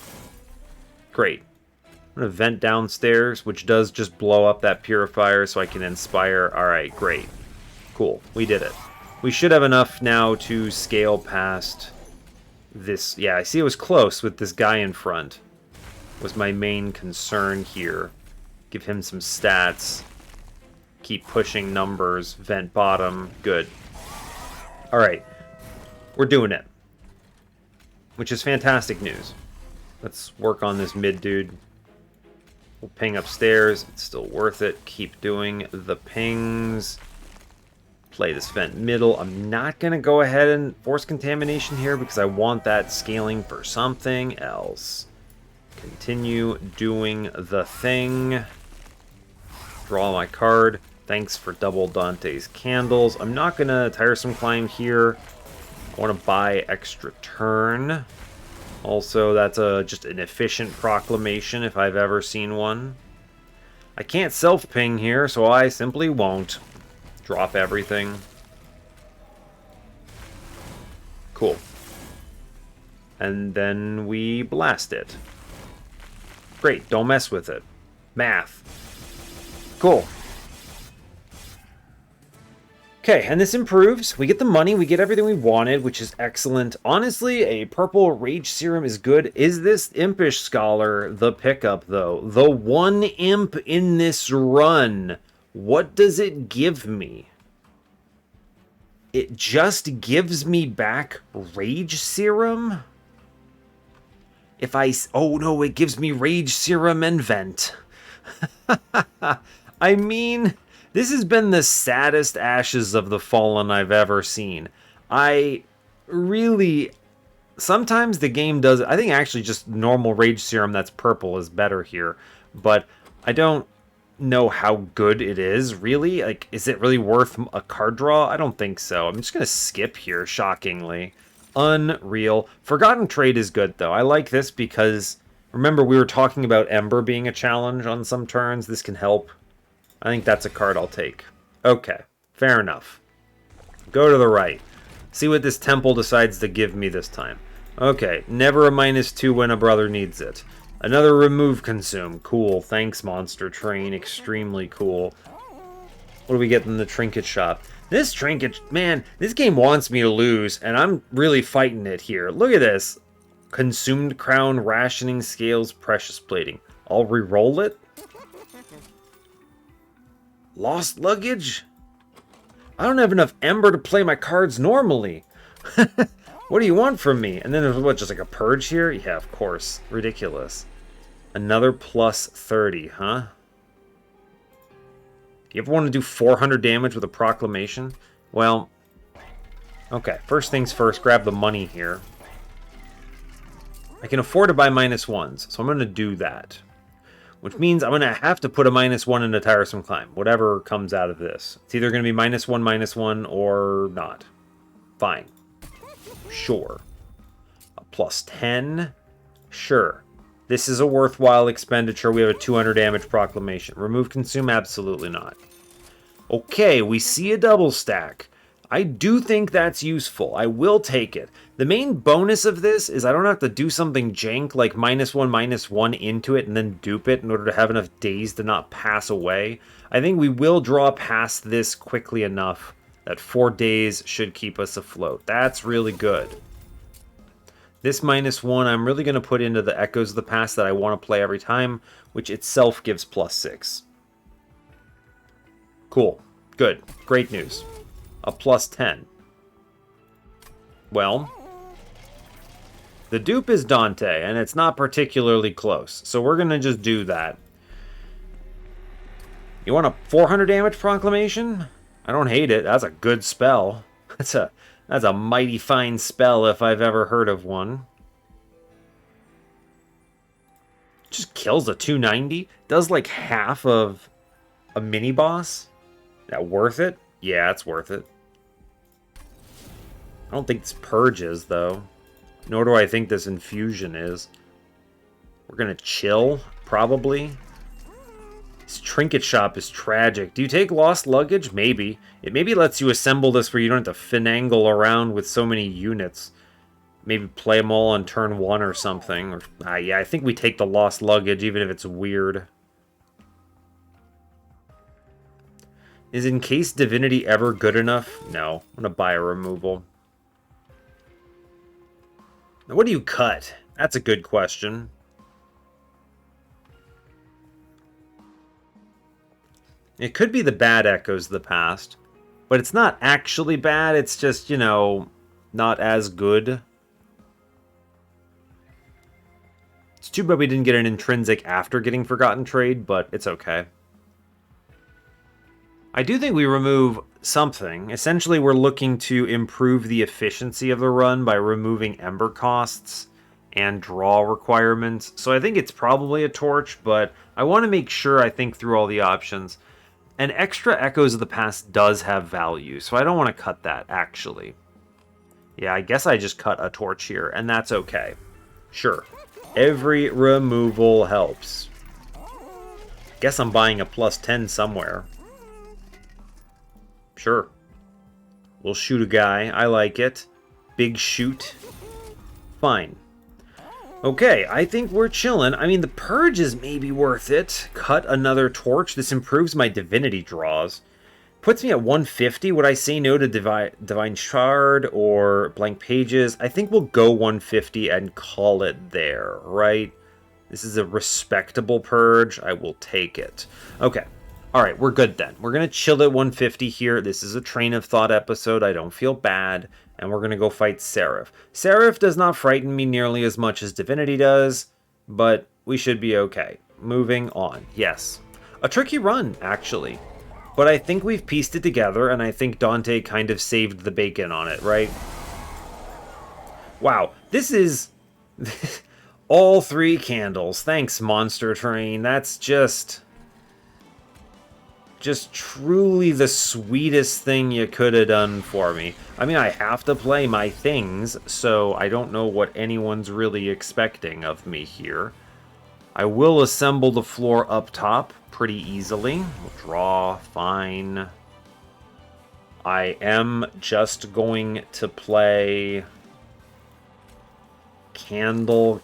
Speaker 1: Great. I'm going to vent downstairs, which does just blow up that Purifier so I can Inspire. Alright, great. Cool. We did it. We should have enough now to scale past this. Yeah, I see it was close with this guy in front. Was my main concern here. Give him some stats. Keep pushing numbers. Vent bottom. Good. Alright. We're doing it. Which is fantastic news. Let's work on this mid dude. We'll ping upstairs. It's still worth it. Keep doing the pings. Play this vent middle. I'm not going to go ahead and force contamination here because I want that scaling for something else. Continue doing the thing. Draw my card. Thanks for double Dante's candles. I'm not going to tiresome climb here. I want to buy extra turn. Also, that's just an efficient proclamation if I've ever seen one. I can't self-ping here, so I simply won't. Drop everything. Cool. And then we blast it. Great, don't mess with it. Math. Cool. Okay, and this improves. We get the money, we get everything we wanted, which is excellent. Honestly, a purple Rage Serum is good. Is this Impish Scholar the pickup, though? The one imp in this run. What does it give me? It just gives me back Rage Serum? If I... Oh, no, it gives me Rage Serum and Vent. I mean... This has been the saddest Ashes of the Fallen I've ever seen. I really... Sometimes the game does... I think actually just normal Rage Serum that's purple is better here. But I don't know how good it is, really. Like, is it really worth a card draw? I don't think so. I'm just going to skip here, shockingly. Unreal. Forgotten Trade is good, though. I like this because... Remember, we were talking about Ember being a challenge on some turns. This can help. I think that's a card I'll take. Okay, fair enough. Go to the right. See what this temple decides to give me this time. Okay, never a -2 when a brother needs it. Another remove consume. Cool, thanks Monster Train. Extremely cool. What do we get in the trinket shop? This trinket, man, this game wants me to lose, and I'm really fighting it here. Look at this. Consumed crown, rationing scales, precious plating. I'll re-roll it. Lost luggage? I don't have enough Ember to play my cards normally. What do you want from me? And then there's what, just like a purge here? Yeah, of course. Ridiculous. Another +30, huh? You ever want to do 400 damage with a proclamation? Well, okay. First things first, grab the money here. I can afford to buy -1s, so I'm going to do that. Which means I'm going to have to put a -1 in a tiresome climb, whatever comes out of this. It's either going to be -1, or not. Fine. Sure. A +10? Sure. This is a worthwhile expenditure. We have a 200 damage proclamation. Remove consume? Absolutely not. Okay, we see a double stack. I do think that's useful. I will take it. The main bonus of this is I don't have to do something jank like -1 into it and then dupe it in order to have enough days to not pass away. I think we will draw past this quickly enough that 4 days should keep us afloat. That's really good. This -1 I'm really going to put into the Echoes of the Past that I want to play every time, which itself gives +6. Cool. Good. Great news. A +10. Well, the dupe is Dante, and it's not particularly close, so we're going to just do that. You want a 400 damage proclamation? I don't hate it. That's a good spell. That's a mighty fine spell if I've ever heard of one. Just kills a 290. Does like half of a mini boss. That worth it? Yeah, it's worth it. I don't think this purge is, though. Nor do I think this infusion is. We're gonna chill, probably. This trinket shop is tragic. Do you take lost luggage? Maybe. It maybe lets you assemble this where you don't have to finagle around with so many units. Maybe play them all on turn 1 or something. Or, yeah, I think we take the lost luggage, even if it's weird. Is Encased Divinity ever good enough? No. I'm gonna buy a removal. Now, what do you cut? That's a good question. It could be the bad Echoes of the Past, but it's not actually bad, it's just, you know, not as good. It's too bad we didn't get an intrinsic after getting Forgotten Trade, but it's okay. I do think we remove something. Essentially, we're looking to improve the efficiency of the run by removing Ember costs and draw requirements. So I think it's probably a torch, but I want to make sure I think through all the options. And extra Echoes of the Past does have value, so I don't want to cut that, actually. Yeah, I guess I just cut a torch here, and that's okay. Sure. Every removal helps. Guess I'm buying a +10 somewhere. Sure. We'll shoot a guy. I like it. Big shoot. Fine. Okay, I think we're chilling. I mean, the Purge is maybe worth it. Cut another torch. This improves my Divinity draws. Puts me at 150. Would I say no to Divine Shard or Blank Pages? I think we'll go 150 and call it there, right? This is a respectable Purge. I will take it. Okay. Alright, we're good then. We're going to chill at 150 here. This is a Train of Thought episode. I don't feel bad. And we're going to go fight Seraph. Seraph does not frighten me nearly as much as Divinity does, but we should be okay. Moving on. Yes. A tricky run, actually. But I think we've pieced it together, and I think Dante kind of saved the bacon on it, right? Wow. This is... all 3 candles. Thanks, Monster Train. That's just truly the sweetest thing you could have done for me. I mean, I have to play my things, so I don't know what anyone's really expecting of me here. I will assemble the floor up top pretty easily. We'll draw, fine. I am just going to play candle,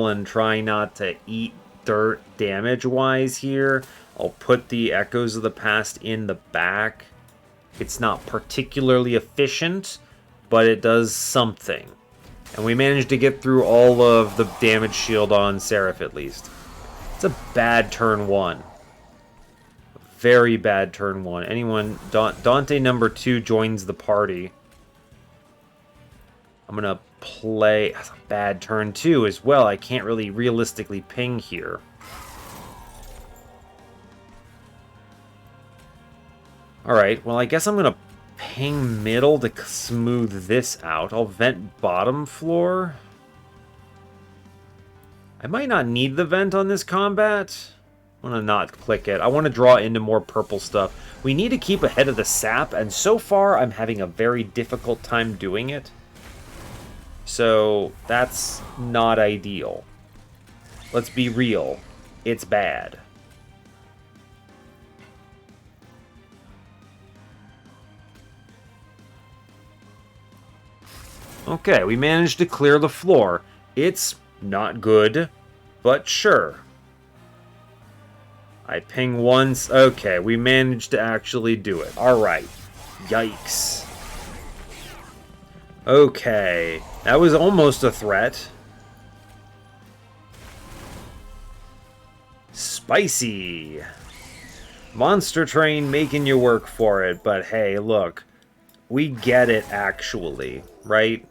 Speaker 1: and try not to eat dirt damage-wise here. I'll put the Echoes of the Past in the back. It's not particularly efficient, but it does something. And we managed to get through all of the damage shield on Seraph, at least. It's a bad turn 1. Very bad turn 1. Anyone... Dante number 2 joins the party. I'm going to play... That's a bad turn 2 as well. I can't really realistically ping here. Alright, well I guess I'm going to ping middle to smooth this out. I'll vent bottom floor. I might not need the vent on this combat. I want to not click it. I want to draw into more purple stuff. We need to keep ahead of the sap, and so far I'm having a very difficult time doing it. So that's not ideal. Let's be real. It's bad. Okay, we managed to clear the floor. It's not good, but sure. I ping once. Okay, we managed to actually do it. Alright. Yikes. Okay, that was almost a threat. Spicy. Monster Train making you work for it, but hey, look. We get it, actually, right?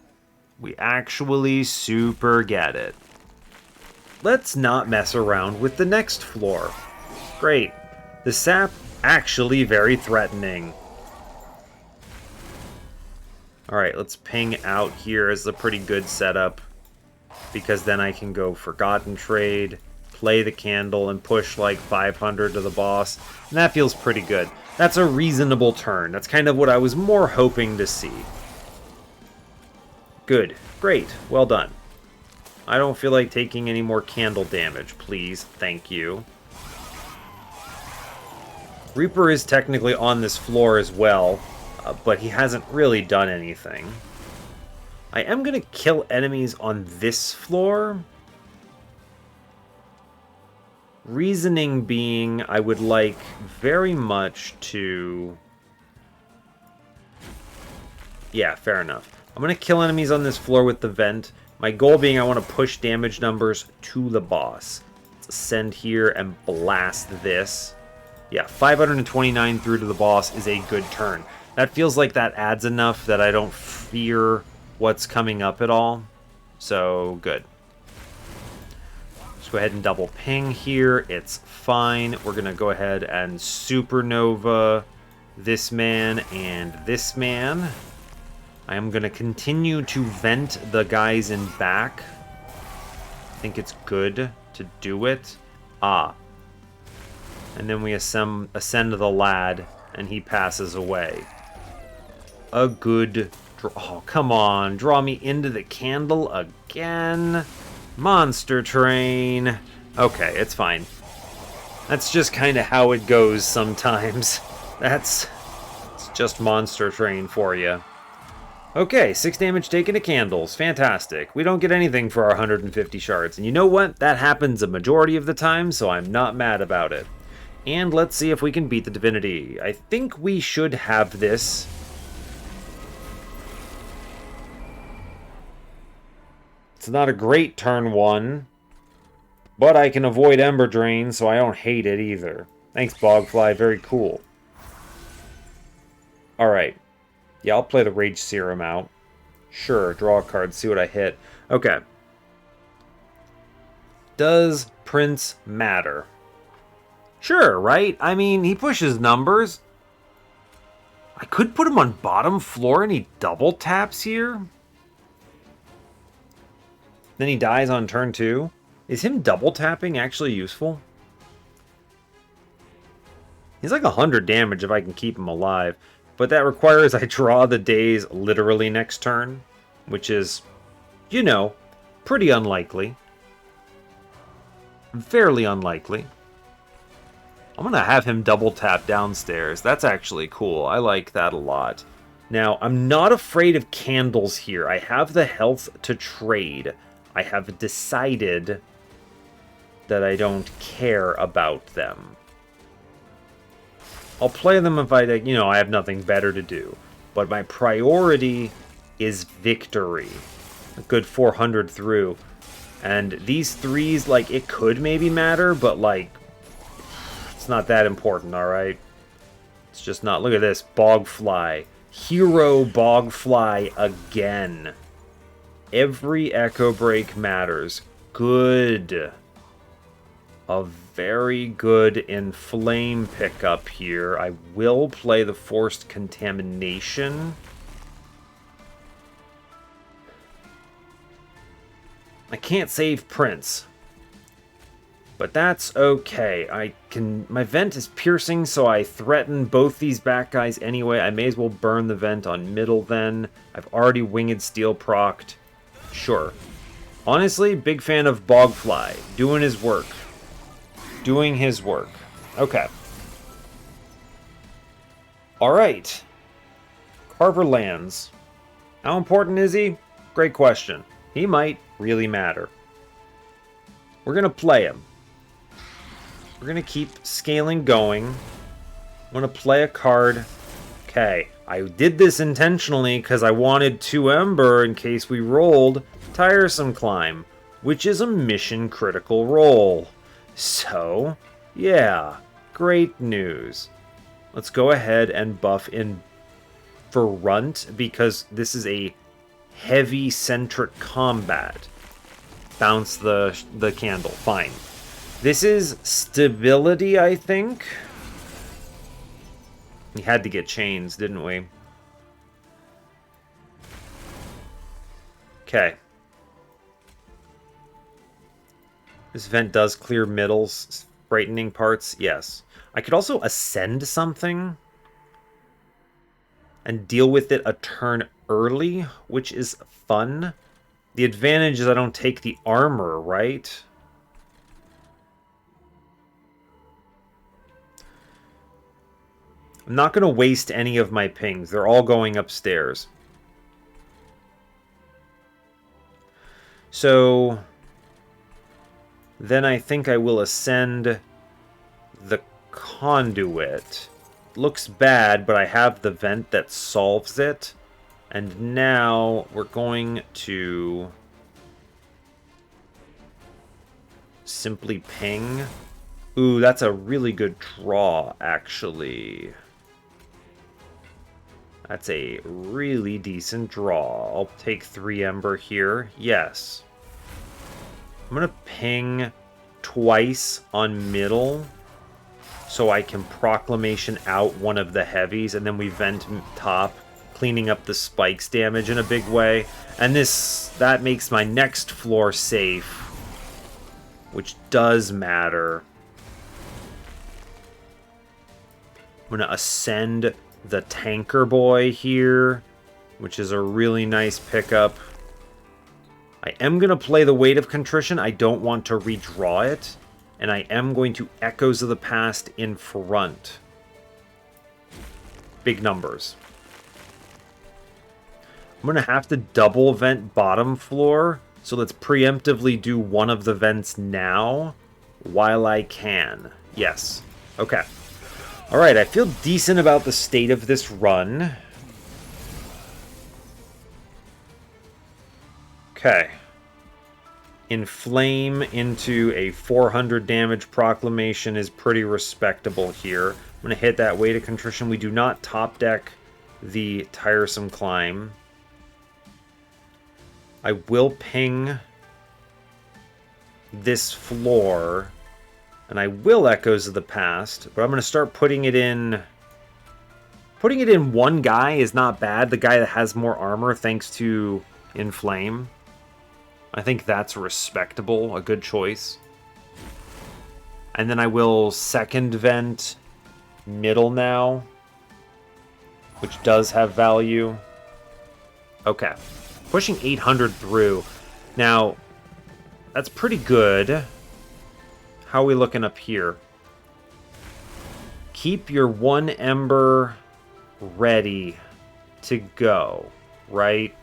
Speaker 1: We actually super get it. Let's not mess around with the next floor. Great. The sap actually very threatening. Alright, let's ping out here as a pretty good setup. Because then I can go Forgotten Trade, play the candle, and push like 500 to the boss. And that feels pretty good. That's a reasonable turn. That's kind of what I was more hoping to see. Good. Great. Well done. I don't feel like taking any more candle damage, please. Thank you. Reaper is technically on this floor as well, but he hasn't really done anything. I am going to kill enemies on this floor. Reasoning being, I would like very much to... Yeah, fair enough. I'm going to kill enemies on this floor with the vent. My goal being I want to push damage numbers to the boss. Let's ascend here and blast this. Yeah, 529 through to the boss is a good turn. That feels like that adds enough that I don't fear what's coming up at all. So, good. Let's go ahead and double ping here. It's fine. We're going to go ahead and supernova this man and this man. I am going to continue to vent the guys in back. I think it's good to do it. Ah. And then we ascend the lad, and he passes away. A good draw. Oh, come on. Draw me into the candle again. Monster train. Okay, it's fine. That's just kind of how it goes sometimes. It's just monster train for you. Okay, 6 damage taken to candles. Fantastic. We don't get anything for our 150 shards. And you know what? That happens a majority of the time, so I'm not mad about it. And let's see if we can beat the Divinity. I think we should have this. It's not a great turn 1. But I can avoid Ember Drain, so I don't hate it either. Thanks, Bogfly. Very cool. Alright. Yeah, I'll play the Rage Serum out. Sure, draw a card, see what I hit. Okay. Does Prince matter? Sure, right? I mean, he pushes numbers. I could put him on bottom floor and he double taps here. Then he dies on turn 2. Is him double tapping actually useful? He's like 100 damage if I can keep him alive. But that requires I draw the days literally next turn. Which is, you know, pretty unlikely. Fairly unlikely. I'm going to have him double tap downstairs. That's actually cool. I like that a lot. Now, I'm not afraid of candles here. I have the health to trade. I have decided that I don't care about them. I'll play them if I have nothing better to do. But my priority is victory. A good 400 through. And these 3s, like, it could maybe matter, but, like, it's not that important, alright? It's just not. Look at this. Bogfly. Hero Bogfly again. Every Echo Break matters. Good. A very good Inflame pickup here. I will play the Forced Contamination. I can't save Prince. But that's okay. My vent is piercing, so I threaten both these back guys anyway. I may as well burn the vent on middle then. I've already Winged Steel procced. Sure. Honestly, big fan of Bogfly. Doing his work. Doing his work. Okay. Alright. Carver lands. How important is he? Great question. He might really matter. We're going to play him. We're going to keep scaling going. I'm going to play a card. Okay. I did this intentionally because I wanted 2 Ember in case we rolled Tiresome Climb, which is a mission critical roll. So, yeah, great news. Let's go ahead and buff in for Runt because this is a heavy centric combat. Bounce the candle. Fine. This is stability, I think. We had to get chains, didn't we? Okay. This vent does clear middles, brightening parts, yes. I could also ascend something and deal with it a turn early, which is fun. The advantage is I don't take the armor, right? I'm not going to waste any of my pings. They're all going upstairs. So then I think I will ascend the conduit. Looks bad, but I have the vent that solves it. And now we're going to simply ping. Ooh, that's a really good draw, actually. That's a really decent draw. I'll take 3 Ember here. Yes. I'm going to ping twice on middle so I can Proclamation out one of the heavies, and then we vent top, cleaning up the spikes damage in a big way. And that makes my next floor safe, which does matter. going to ascend the Tanker Boy here, which is a really nice pickup. I am going to play the Weight of Contrition. I don't want to redraw it. And I am going to Echoes of the Past in front. Big numbers. I'm going to have to double vent bottom floor. So let's preemptively do one of the vents now while I can. Yes. Okay. Alright, I feel decent about the state of this run. Okay. Inflame into a 400 damage proclamation is pretty respectable here. I'm going to hit that Weight of Contrition. We do not top deck the Tiresome Climb. I will ping this floor, and I will Echoes of the Past, but I'm going to start putting it in... Putting it in one guy is not bad. The guy that has more armor thanks to Inflame. I think that's respectable, a good choice. And then I will second vent middle now, which does have value. Okay. Pushing 800 through. Now, that's pretty good. How are we looking up here? Keep your one Ember ready to go, right?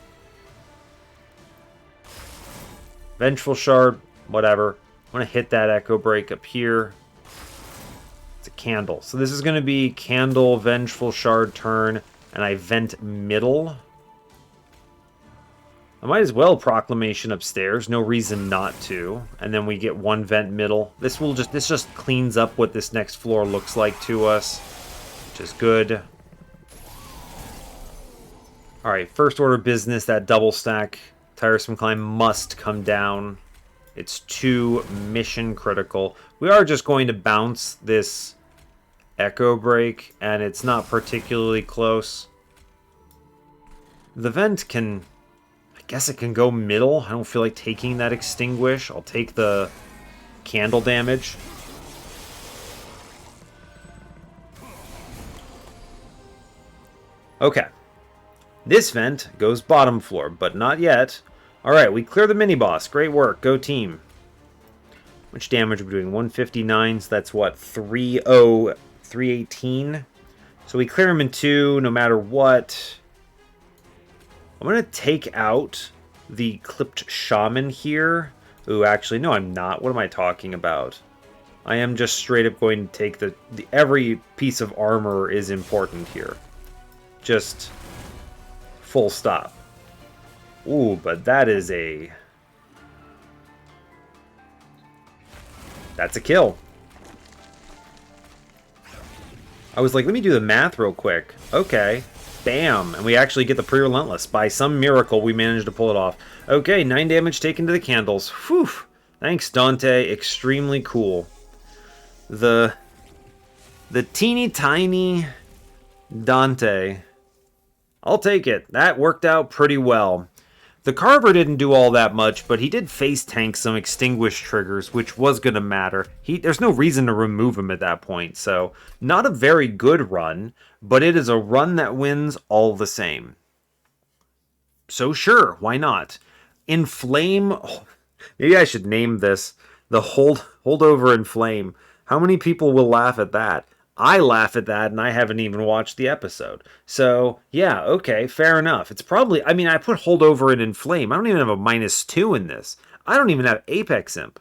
Speaker 1: Vengeful Shard, whatever. I'm going to hit that Echo Break up here. It's a Candle. So this is going to be Candle, Vengeful Shard turn, and I vent middle. I might as well Proclamation upstairs. No reason not to. And then we get one vent middle. This just cleans up what this next floor looks like to us, which is good. All right, first order of business, that double stack Tiresome Climb must come down. It's too mission critical. We are just going to bounce this Echo Break, and it's not particularly close. The vent can... I guess it can go middle. I don't feel like taking that Extinguish. I'll take the candle damage. Okay. This vent goes bottom floor, but not yet. Alright, we clear the mini-boss. Great work. Go team. Which damage are we doing? 159, so that's what? 318? So we clear him in 2, no matter what. I'm going to take out the Clipped Shaman here. Ooh, actually, no, I'm not. What am I talking about? I am just straight up going to take the every piece of armor is important here. Just full stop. Ooh, but that is a... That's a kill. I was like, let me do the math real quick. Okay. Bam. And we actually get the Pre-Relentless. By some miracle, we managed to pull it off. Okay, 9 damage taken to the candles. Whew. Thanks, Dante. Extremely cool. The teeny tiny Dante. I'll take it. That worked out pretty well. The Carver didn't do all that much, but he did face tank some Extinguish triggers, which was going to matter. There's no reason to remove him at that point, so not a very good run, but it is a run that wins all the same. So sure, why not? Inflame... Maybe I should name this the holdover Inflame. How many people will laugh at that? I laugh at that, and I haven't even watched the episode. So, yeah, okay, fair enough. It's probably... I mean, I put holdover and Inflame. I don't even have a -2 in this. I don't even have Apex Imp.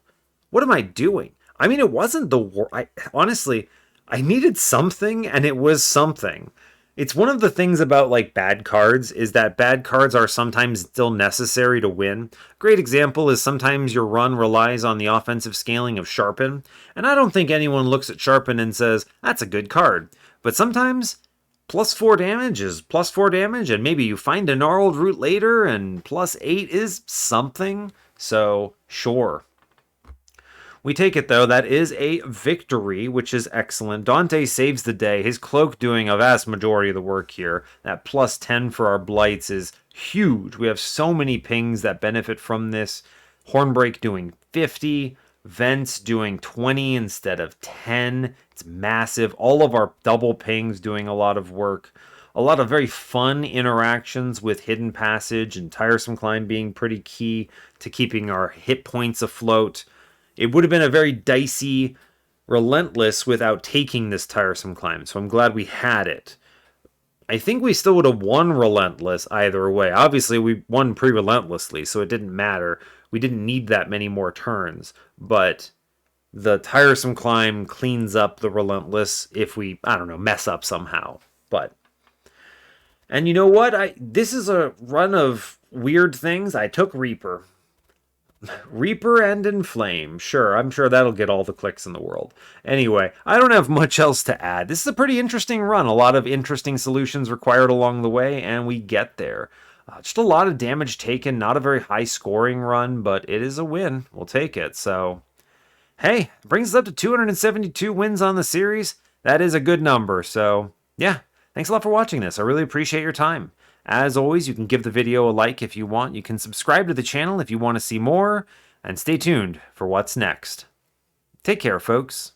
Speaker 1: What am I doing? I mean, it wasn't the... honestly, I needed something, and it was something. It's one of the things about, like, bad cards, is that bad cards are sometimes still necessary to win. Great example is sometimes your run relies on the offensive scaling of Sharpen, and I don't think anyone looks at Sharpen and says, that's a good card. But sometimes, +4 damage is +4 damage, and maybe you find a gnarled root later, and +8 is something. So, sure. We take it, though. That is a victory, which is excellent. Dante saves the day. His cloak doing a vast majority of the work here. That +10 for our blights is huge. We have so many pings that benefit from this. Hornbreak doing 50. Vents doing 20 instead of 10. It's massive. All of our double pings doing a lot of work. A lot of very fun interactions with Hidden Passage and Tiresome Climb being pretty key to keeping our hit points afloat. It would have been a very dicey Relentless without taking this Tiresome Climb, so I'm glad we had it. I think we still would have won Relentless either way. Obviously, we won pre-Relentlessly, so it didn't matter. We didn't need that many more turns, but the Tiresome Climb cleans up the Relentless if we, I don't know, mess up somehow. But, and you know what? This is a run of weird things. I took Reaper. Reaper and Inflame. Sure, I'm sure that'll get all the clicks in the world. Anyway, I don't have much else to add. This is a pretty interesting run. A lot of interesting solutions required along the way, and we get there. Just a lot of damage taken. Not a very high scoring run, but it is a win. We'll take it. So, hey, brings us up to 272 wins on the series. That is a good number. So, yeah, thanks a lot for watching this. I really appreciate your time. As always, you can give the video a like if you want. You can subscribe to the channel if you want to see more. And stay tuned for what's next. Take care, folks.